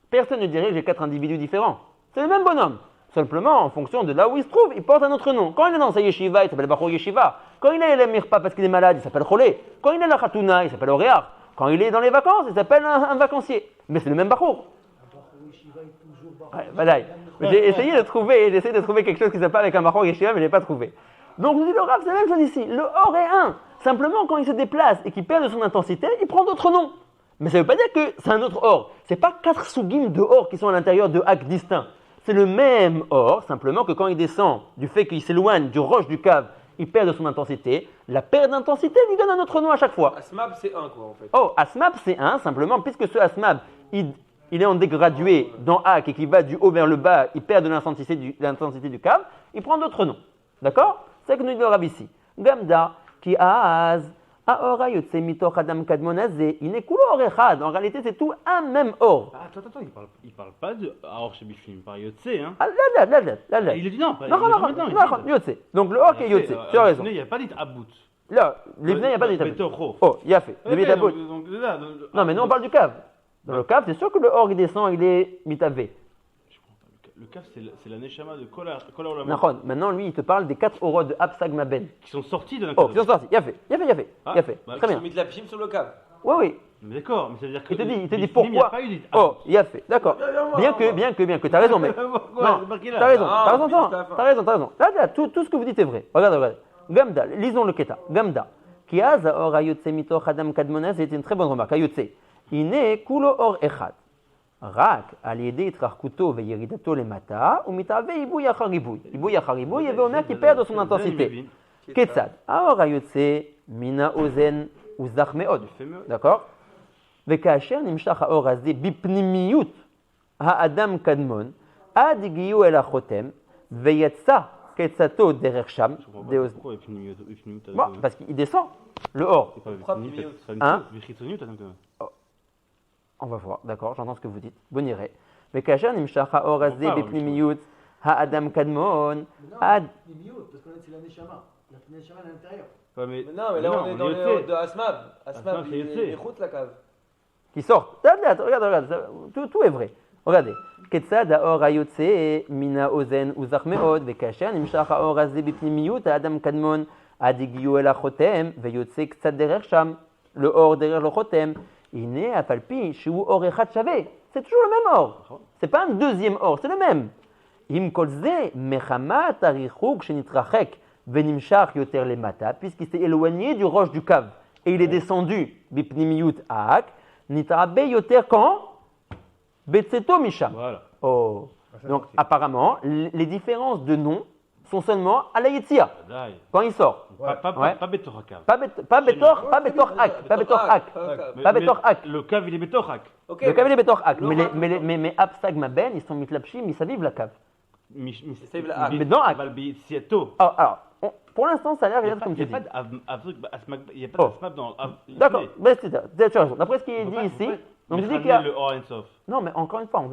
Personne ne dirait que j'ai 4 individus différents. C'est le même bonhomme. Simplement, en fonction de là où il se trouve, il porte un autre nom. Quand il est dans sa yeshiva, il s'appelle Bachour Yeshiva. Quand il est à la Mirpa parce qu'il est malade, il s'appelle Cholé. Quand il est à la Khatouna, il s'appelle Oréar. Quand il est dans les vacances, il s'appelle un vacancier. Mais c'est le même Bachour. Ouais, voilà. J'ai essayé de trouver quelque chose qui s'appelle avec un Bachour Yeshiva, mais je n'ai pas trouvé. Donc, nous dit le Rav, c'est la même chose ici. Le or est un. Simplement, quand il se déplace et qu'il perd de son intensité, il prend d'autres noms. Mais ça ne veut pas dire que c'est un autre or. Ce n'est pas 4 sougim de or qui sont à l'intérieur de Hak distincts. C'est le même or, simplement que quand il descend, du fait qu'il s'éloigne du roche du cave, il perd de son intensité. La perte d'intensité lui donne un autre nom à chaque fois. Asmab, c'est 1 quoi en fait. Oh, Asmab c'est 1, simplement, puisque ce Asmab, il est en dégradué dans Hak et qu'il va du haut vers le bas, il perd de l'intensité du cave, il prend d'autres noms. D'accord? C'est ce que nous dit le Rav ici. Gamda, ki az. Aora yotse mitoch adam kadmon hazeh, ine kulo or echad. En réalité, c'est tout un même or. Ah, attends, il parle pas de Aor Shebifim, il parle Yotse, hein. Ah, là. Il est dit non, pas Non, yotse. Donc le or qui est yotse, tu as raison. Il n'y a pas dit About. Là, l'Ibné, il n'y a pas d'établi. Betoro. Oh, il a fait. Le mitabot. Donc là, Non, mais nous, on parle du cave. Dans le cave, c'est sûr que le or, il descend, il est mitavé. Je comprends pas. Le caf, c'est la neshama de Kola Olamot. Nahon. Maintenant, lui, il te parle des 4 orot de Absag Maben. Qui sont sortis de la Oh, qui sont sortis. Il a fait. bah, Très bien. Mis de la pchim sur le cave. Oui. Mais d'accord, mais ça veut dire que. Il te dit Il n'y a pourquoi. pas eu dit. Oh, il a fait. D'accord. Bien que, t'as raison, mais. Non, t'as raison. Là, tout ce que vous dites est vrai. Regarde. Gamda, lisons le Keta. Gamda. Ki az or ayotse mitoch adam kadmona, c'est une très bonne remarque. Ayotse. Ine kulo or echad. רק על ידי התרחקותו וירידתו למטה, הוא מתהווה עיבוי אחר עיבוי. עיבוי אחר עיבוי, הווה אומר כי פרד son intensité. כיצד? האור היוצא מן האוזן הוא זך מאוד. d'accord? וכאשר נמשך האור הזה בפנימיות האדם קדמון, עד הגיעו אל החותם, ויצא כצאתו דרך שם. Pourquoi il finit Bon, parce qu'il descend, le or. Hein? On va voir, d'accord, j'entends ce que vous dites. Bon iré. Mais כאשר נמשך האור הזה בפנימיות האדם קדמון, עד... parce qu'on a dit c'est la neshama. La neshama à l'intérieur. Non, mais là on est dans le haut de Asmab. Asmab, il est route la cave. Qui sort. Regarde, tout est vrai. regardez. כיצד האור היוצא מן האוזן הוא זך מאוד, וכאשר נמשך האור הזה בפנימיות האדם קדמון, עד הגיעו אל החותם, ויוצא קצת דרך שם, לאור דרך לחותם, הנה אף על פי שהוא אור אחד שווה. C'est toujours le même or. C'est pas un deuxième or, c'est le même. עם כל זה, מחמת הריחוק שנתרחק ונמשך יותר למטה, puisqu'il s'est éloigné du roche du cave, et il est descendu בפנימיות האק, נתרבה יותר quand בצאתו משם. Voilà. Oh. Donc apparemment, les différences de nom sont seulement à la Yetzia, quand il sort. Pas Betorakab. Pas Betor Ak. Le cave, il est Betorak. Le cave, il est Betor Ak. Mais Absag Maben, ils sont mitlapshim, ils savent la cave. Mais dans Ak. Alors, pour l'instant, ça a l'air rien comme tu dis. Il n'y a pas d'asmab dans. D'accord, tu as raison. D'après ce qui est dit ici, donc je dis qu'il y a. Le Or Ensof. Non, mais encore une fois,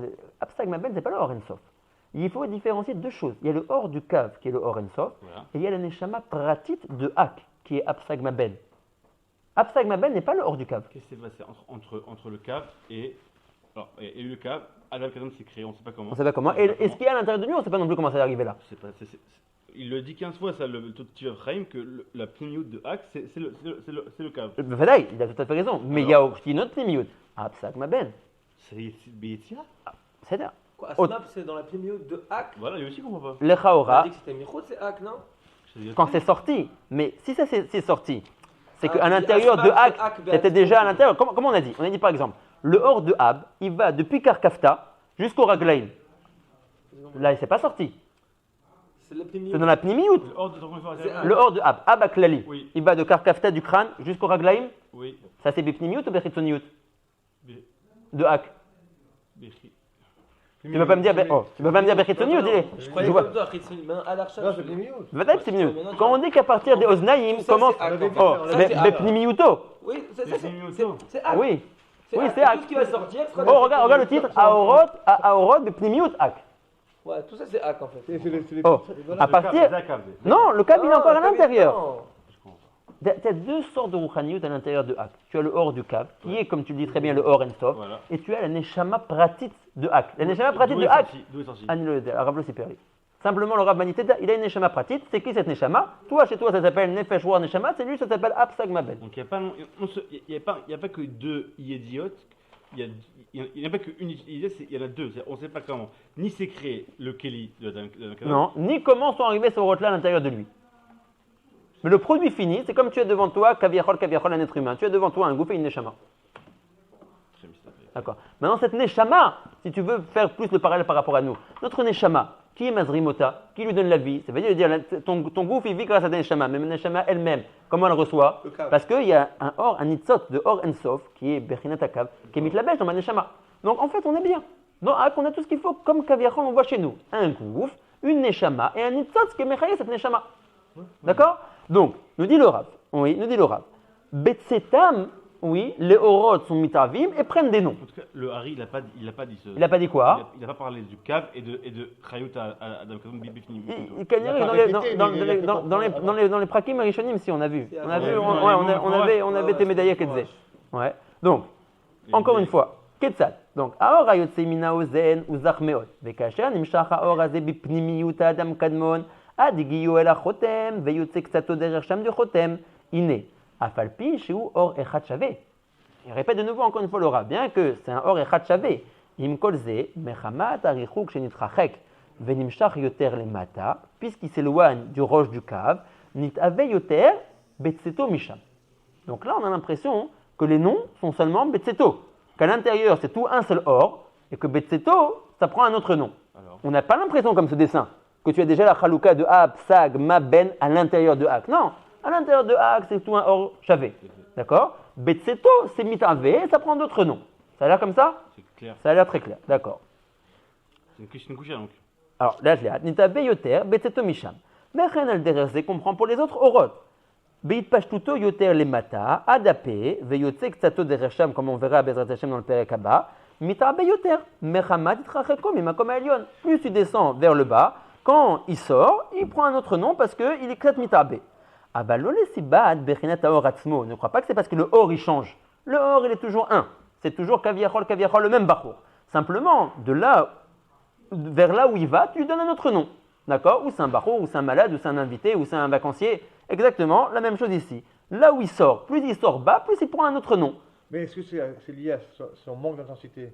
Absag Maben, c'est pas le Or Ensof. il faut différencier deux choses. Il y a le or du Kav, qui est le or Ensof, Voilà. et il y a la Neshama Pratit de Hak, qui est Absag Maben. Absag Maben n'est pas le or du Kav. Qu'est-ce qui s'est passé entre le cave et. Alors, il y a eu le cave, Adam Kadam s'est créé, on ne sait pas comment. On ne sait pas comment. Et ce qu'il y a à l'intérieur de lui, on ne sait pas non plus comment ça est arrivé là. Je sais pas, il le dit 15 fois, ça, le Tiv Ephraim, que la pnimiout de Hak, c'est le cave. Le Vadaï, il a tout à fait raison. Mais il y a aussi une autre Pnimiyut. Absag Maben. C'est Beyetzira. C'est là. Quoi, Oh. Asnab, c'est dans la période de Hak. Voilà, lui aussi comprend pas. On a Lechaora, dit que c'était Michoud, c'est Hak, non? quand c'est sorti. Mais si ça c'est sorti, c'est Ah, qu'à tu dis l'intérieur de Asbab, Hak, c'est Hak, c'était Be'atzmo. déjà à l'intérieur. Comment on a dit? On a dit par exemple, le or de Ab, il va depuis Karkafta jusqu'au Raglaim. Là, il ne s'est pas sorti. C'est la période. C'est dans la Pnimiyut. Le hors de ton confort, C'est Hak. Le or de Ab, Ab Aklali, Oui. il va de Karkafta du crâne jusqu'au Raglaim. Oui. Ça c'est Bipnimiyut ou Bechitsoniyut Be- de Hak? Bechi- Tu ne peux pas me dire, tu peux pas me dire Bechitsoniyut, dis-le. Je croyais Je vois. comme toi, Khitsoni. Maintenant, à l'archa, Non, c'est plus mieux. Vadaï, c'est mieux. Quand on dit qu'à partir des Oznaïm, Tout ça, commence. c'est Hak, en fait. Oh, Ça, c'est Hak. Bepnimiyuto. Oui, c'est Bepnimiyuto. Hak. Oui. Oui, Hak. c'est Hak. Tout ce qui va sortir sera. Oh, regarde le titre. Aorot, Bepnimiyut, Hak. Ouais, tout ça, c'est Hak, en fait. C'est les Oh, voilà. à partir. C'est un cave. Non, le câble, il est encore à Non, l'intérieur. non. Tu as deux sortes de Rouchaniyut à l'intérieur de Hak. Tu as le or du câble, qui est, comme tu le dis très bien, le or Ensof. Voilà. Et tu as la Neshama Pratit de Hak. La Neshama Pratit de Hak, D'où est sorti annule le Rav Siperi. Simplement, le Rav Maniteda, il a une Neshama Pratit. C'est qui cette Neshama? Toi, chez toi, ça s'appelle Nefesh War Neshama. C'est lui, ça s'appelle Absag Mabel. Donc il n'y a pas que deux idiotes, il n'y a pas qu'une idée, il y en a deux. On ne sait pas comment. Ni c'est créé le Kelly de Adam Kadam. Non, ni comment sont arrivés ces orot-là à l'intérieur de lui. Mais le produit fini, c'est comme tu as devant toi, kaviachol, un être humain. Tu as devant toi un gouffre et une neshama. Très mystérieux. D'accord. Maintenant, cette neshama, si tu veux faire plus le parallèle par rapport à nous, notre neshama, qui est Mazrimota, qui lui donne la vie, ça veut dire ton gouffre, il vit grâce à ta neshama, mais la neshama elle-même, comment elle reçoit? Le kav. Parce qu'il y a un or, un nitzot de or ensof, qui est Bechinat Akav, qui est mitlabesh dans ma neshama. Donc en fait, on est bien. Dans Hak, on a tout ce qu'il faut, comme kaviachol, on voit chez nous. Un gouffre, une neshama et un nitzot, qui est mechaye cette neshama. D'accord? Donc, nous dit le Rav, oui, nous dit le Rav. Betsetam, oui, les orot sont mitavim et prennent des noms. En tout cas, le Hari, il n'a pas dit ce. Il n'a pas dit quoi? Il n'a pas parlé du cave et de Chayot à Adam Kadam Bibi Fini. Il cannerie dans les prakim rishonim, si on a vu. On a vu, on avait tes médaillés qui disaient. Ouais. Donc, encore une fois, Ketzat. Donc, Aor ayotse mina ozen uzach meot. Vekasher nimshach Aor הזה בפנימיות האדם קדמון, עד הגיעו אל החותם, ויוצא קצתו דרך שם דחותם. הנה, אף על פי שהוא אור אחד שווה. Il répète de nouveau encore une fois le Rav, bien que c'est un or echad shavé. Im kol ze, mechamat arichuk shenitchachek, venimshach yoter lemata, puisqu'il s'éloigne du roche du cave, nitave yoter betseto misham. Donc là, on a l'impression que les noms sont seulement betseto, qu'à l'intérieur c'est tout un seul or, et que betseto, ça prend un autre nom. Alors, On n'a pas l'impression comme ce dessin, que tu as déjà la chalouka de Hab, Sag, Ma, Ben à l'intérieur de Hak. Non, à l'intérieur de Hak, c'est tout un or shavé. D'accord? Betseto, c'est mitavé, ça prend d'autres noms. Ça a l'air comme ça? c'est clair. Ça a l'air très clair, d'accord. C'est une couchée donc. Alors, là, je l'ai. Nitabe yoter, betseto misham. Mechen al derze comprend pour les autres orot. Beit pashtuto yoter le mata, adapé, veyotse ksato deresham, comme on verra à Bezrat Hashem dans le Perek Abba. Mitabe yoter, mechamad itracheko mimakom ha'elyon. Plus tu descends vers le bas, quand il sort, il prend un autre nom parce qu'il est ksat mitabe. Ne crois pas que c'est parce que le or il change. Le or il est toujours un. C'est toujours kaviachol, le même bachour. Simplement, de là, vers là où il va, tu lui donnes un autre nom. D'accord? Ou c'est un bachour, ou c'est un malade, ou c'est un invité, ou c'est un vacancier. Exactement la même chose ici. Là où il sort, plus il sort bas, plus il prend un autre nom. Mais est-ce que c'est lié à son manque d'intensité?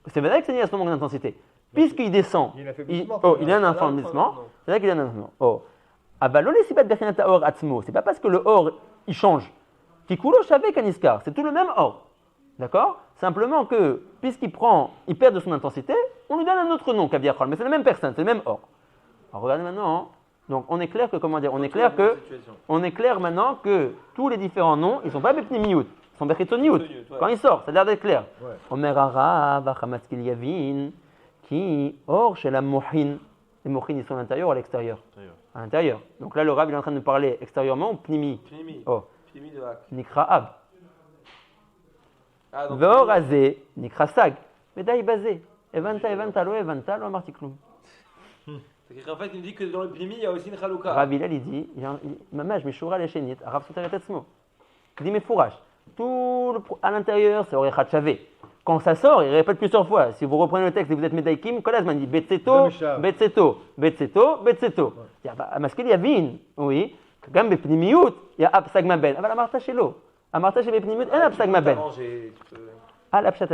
C'est vrai que c'est lié à son manque d'intensité. Puisqu'il descend, Il y a un affaiblissement. il a un affaiblissement. C'est vrai qu'il a un affaiblissement. Oh. C'est pas parce que le or il change. Kikulo shavek aniskar, c'est tout le même or. D'accord? Simplement que, puisqu'il perd de son intensité, on lui donne un autre nom, kaviachol, mais c'est la même personne, c'est le même or. Alors regardez maintenant, hein. Donc on est clair que, comment dire, on est clair maintenant que tous les différents noms, ils ne sont pas bepnimiyut, ils sont bechitsoniyut. Quand ils sortent, ça a l'air d'être clair. Ouais. Omer Arav, Achamatzkil Yavin, qui, or chez la mohin, les mohin ils sont à l'intérieur ou à l'extérieur? À l'intérieur. Donc là, le Rav il est en train de nous parler extérieurement ou pnimi? Pnimi. Oh, Pnimi de Hak. Nikra Ab. Ah, donc. Veorazé, Nikra Sag. Medaï Bazé. Evanta, lo Evanta, lo Amarti Klum. C'est qu'en fait, il me dit que dans le Pnimi, il y a aussi une Chalouka. Rav Hillel, il dit, Mamash, Meshura Leshenit, Rav Soter et Tetzmo. Il dit, mais fourrage. À l'intérieur, c'est Orechat Chavé. Quand ça sort, il répète plusieurs fois. Si vous reprenez le texte et vous êtes Medaikim, Kolasman dit Betseto, Betseto, Betseto, Betseto. Masquil Yavin, oui. Quand même, Bepnimiyut, il y a Absagma Ben. Ah, la Marta chez l'eau. Amarta chez Bepnimiyut, il y a Absagma Ben. À la pchat,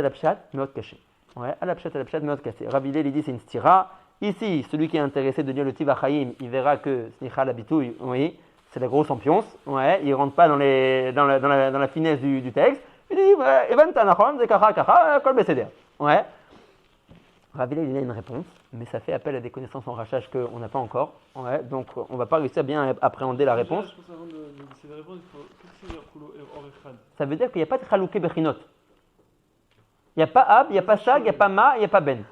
mais autre caché. Ouais, à la pchat, mais autre caché. Rav Hillel, il dit c'est une stira. Ici, celui qui est intéressé de lire le Tiv HaChaim, il verra que Snicha la bitouille, oui, c'est la grosse ambiance. Ouais, il ne rentre pas dans la finesse du texte. Il dit, Evan Tanachon, Zekacha, Kacha, Kol Beseder. Ouais. Rav Hillel, il a une réponse, mais ça fait appel à des connaissances en rachage qu'on n'a pas encore. Ouais, donc on ne va pas réussir à bien appréhender la réponse. Je pense avant de répondre, il faut qu'est-ce que c'est Kulo et Orechad. Ça veut dire qu'il n'y a pas de Chalouké Bechinot. Il n'y a pas Ab, il n'y a pas Shag, il n'y a pas Ma, il n'y a pas Ben.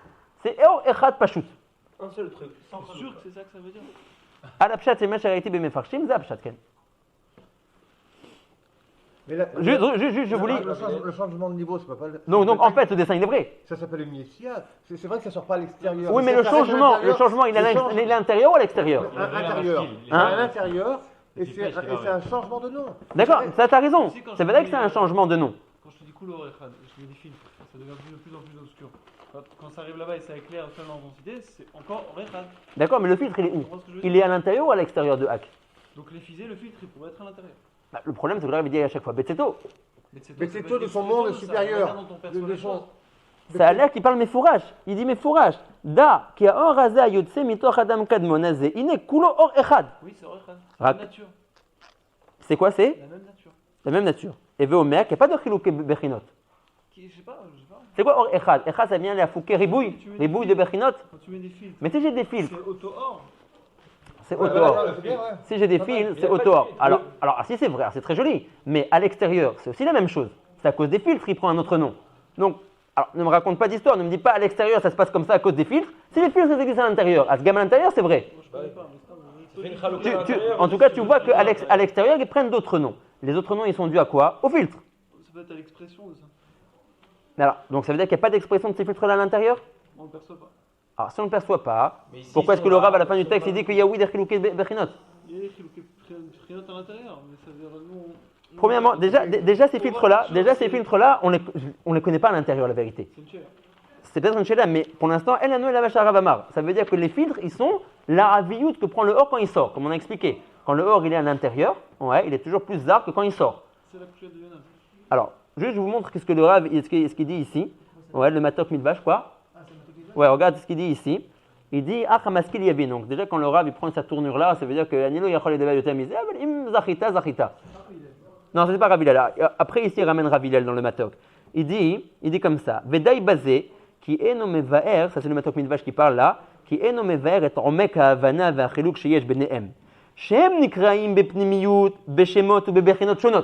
C'est Or Echad Pashut. Un seul truc. Sans C'est sûr que c'est ça que ça veut dire. À la pchat, c'est Mesharaiti Bemefarshim, c'est Abchat Ken. Mais là, Juste, je vous lis. le changement de niveau, c'est pas le. Donc en fait, ce dessin, il est vrai. Ça s'appelle le Messia. C'est vrai que ça sort pas à l'extérieur. Oui, mais le changement, il est à l'intérieur ou à l'extérieur? À l'intérieur. Hein? À l'intérieur. Et c'est un changement de nom. D'accord, ça t'as raison. Ça veut dire que c'est un changement de nom. Quand je te dis Kulo Orechad, je mets des filtres, ça devient de plus en plus obscur. Quand ça arrive là-bas et ça éclaire seulement l'intensité, c'est encore Orechad. D'accord, mais le filtre, il est où? Tu comprends ce que je veux dire? Il est à l'intérieur ou à l'extérieur de Hack? Donc les fusées, le filtre, il pourrait être à l'intérieur. Bah, le problème, c'est que là, il dit à chaque fois Betseto. Mais c'est tout de son monde supérieur. Ça a l'air qu'il parle Mefourash. Il dit Mefourash. Da, qui a un raza yotse mitoch adam kadmonazé. Ine kulo or echad. Oui, c'est Orechad. C'est Rak. la nature. C'est quoi, c'est? La même nature. La même nature. Et Veomer, il n'y a pas de chilouké bechinot. Je sais pas. C'est quoi or echad? Echad, ça vient de la fouké ribouille. Ribouille de bechinot. Quand tu mets des filtres, Mais si j'ai des filtres, c'est auto-or. c'est auto-or. Si j'ai des fils, c'est auto-or. Alors, si c'est vrai, c'est très joli. Mais à l'extérieur, c'est aussi la même chose. C'est à cause des filtres, il prend un autre nom. Donc, alors, ne me raconte pas d'histoire, ne me dis pas à l'extérieur, ça se passe comme ça à cause des filtres. Si les filtres existent à l'intérieur, à ce gamme à l'intérieur, c'est vrai. Moi, je connais pas, mais En tout cas, tu vois qu'à l'extérieur, ils prennent d'autres noms. Les autres noms, ils sont dus à quoi? Au filtre. ça peut être à l'expression de ça. Alors, donc ça veut dire qu'il n'y a pas d'expression de ces filtres-là à l'intérieur? On ne le perçoit pas. Alors, si on ne le perçoit pas, Mais ici, pourquoi ils est-ce que sont le Rav, à la là, fin du ils sont texte, il pas- dit qu'il y a oui des chilouké bechinot? Il y a Khilou à l'intérieur, mais ça veut dire nous. Premièrement, déjà ces filtres-là, on les connaît pas à l'intérieur, la vérité. C'est une chair. C'est peut-être une chéla, mais pour l'instant, El Anou et la Vache Aravamar. Ça veut dire que les filtres, ils sont la raviout que prend le or quand il sort, comme on a expliqué. Quand le or il est à l'intérieur, ouais, il est toujours plus zar que quand il sort. C'est la couchette de Yonah. Alors, juste je vous montre ce que le Rav, ce qu'il dit ici. Ouais, le Matok Midvash, quoi. Ouais, regarde ce qu'il dit ici. Il dit Ah, Hamaskil Yavin. Donc, déjà, quand le Rav il prend sa tournure là, ça veut dire que Anilo Yachol et Devayotem, il dit Ah, im Zachita, Zachita. Non, c'est pas Rav Hillel. Après, ici, il ramène Rav Hillel dans le Matok. Il dit comme ça Vedaï Bazé, qui est nommé Vaer, ça c'est le Matok Midvash qui parle là, qui est nommé Vaer et Omek Havana Vachiluk Sheyesh Benehem. Shem Nikraim Bepnimiyut, Beshemot ou Bebechinot Shonot.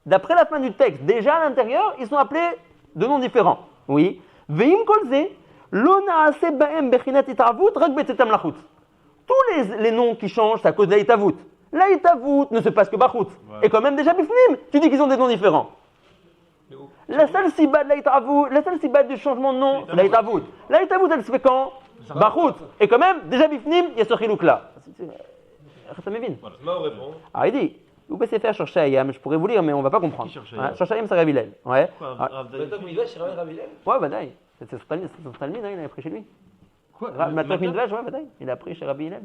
D'après la fin du texte, déjà à l'intérieur, ils sont appelés de noms différents. Oui. Veim Kolze, Lo Naase Baem Bechinat Itavut, Rak Betzetam Lachut. Tous les noms qui changent, c'est à cause de l'Itavut. L'Itavut ne se passe que Bachut. Et quand même déjà Bifnim, tu dis qu'ils ont des noms différents. La seule siba de l'Aïtavut, la seule siba du changement de nom, c'est l'Aïtavut. L'Aïtavut, elle se fait quand? Bachut. Et quand même, déjà Bifnim, il y a ce chilouk là. Ça m'évine. Alors il dit, vous pouvez faire Shorshé Ayam, je pourrais vous lire, mais on ne va pas comprendre. Shorshé Ayam, c'est Rav Hillel. Ouais. Matok Midvash, c'est Rav Hillel. Ouais, Badaï. C'est son Talmud, il a appris chez lui. Matok Midvash, ouais, Badaï. Il a appris chez Rav Hillel.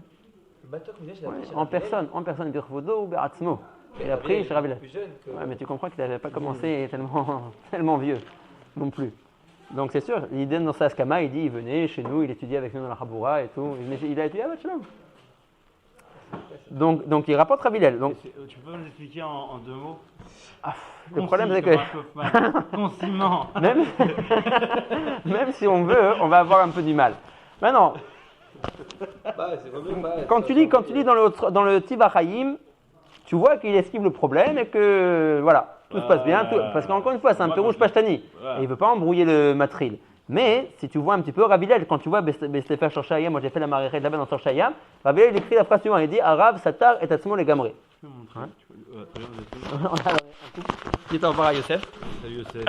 Matok Midvash, il a appris chez En Rav Hillel. personne, Birvodo ou Beratzmo. Il a appris chez Rav Hillel. Plus jeune que. Ouais, mais tu comprends qu'il n'avait pas commencé tellement vieux non plus. Donc c'est sûr, il donne dans sa skama, il dit il venait chez nous, il étudiait avec nous dans la Chaboura et tout. Il a étudié à Bachelor. Donc il rapporte Rav Hillel. Donc Tu peux nous expliquer en deux mots? le problème c'est que Conciment. même si on veut, on va avoir un peu du mal. Maintenant, Bah, c'est vraiment pas. quand tu lis dans le Tiv HaChaim, tu vois qu'il esquive le problème et que voilà, tout se passe bien. Parce qu'encore une fois, c'est un peu rouge Pashtani. Et il ne veut pas embrouiller le matril. Mais si tu vois un petit peu Rav Hillel, quand tu vois Bestefer Shorshayam, moi j'ai fait la marée là-bas dans Shorshayam, Rav Hillel il écrit la phrase suivante, il dit Arav, Satar et Tatsmo les Gamré. Tu peux montrer? Qui est au revoir à Yosef. Salut Youssef.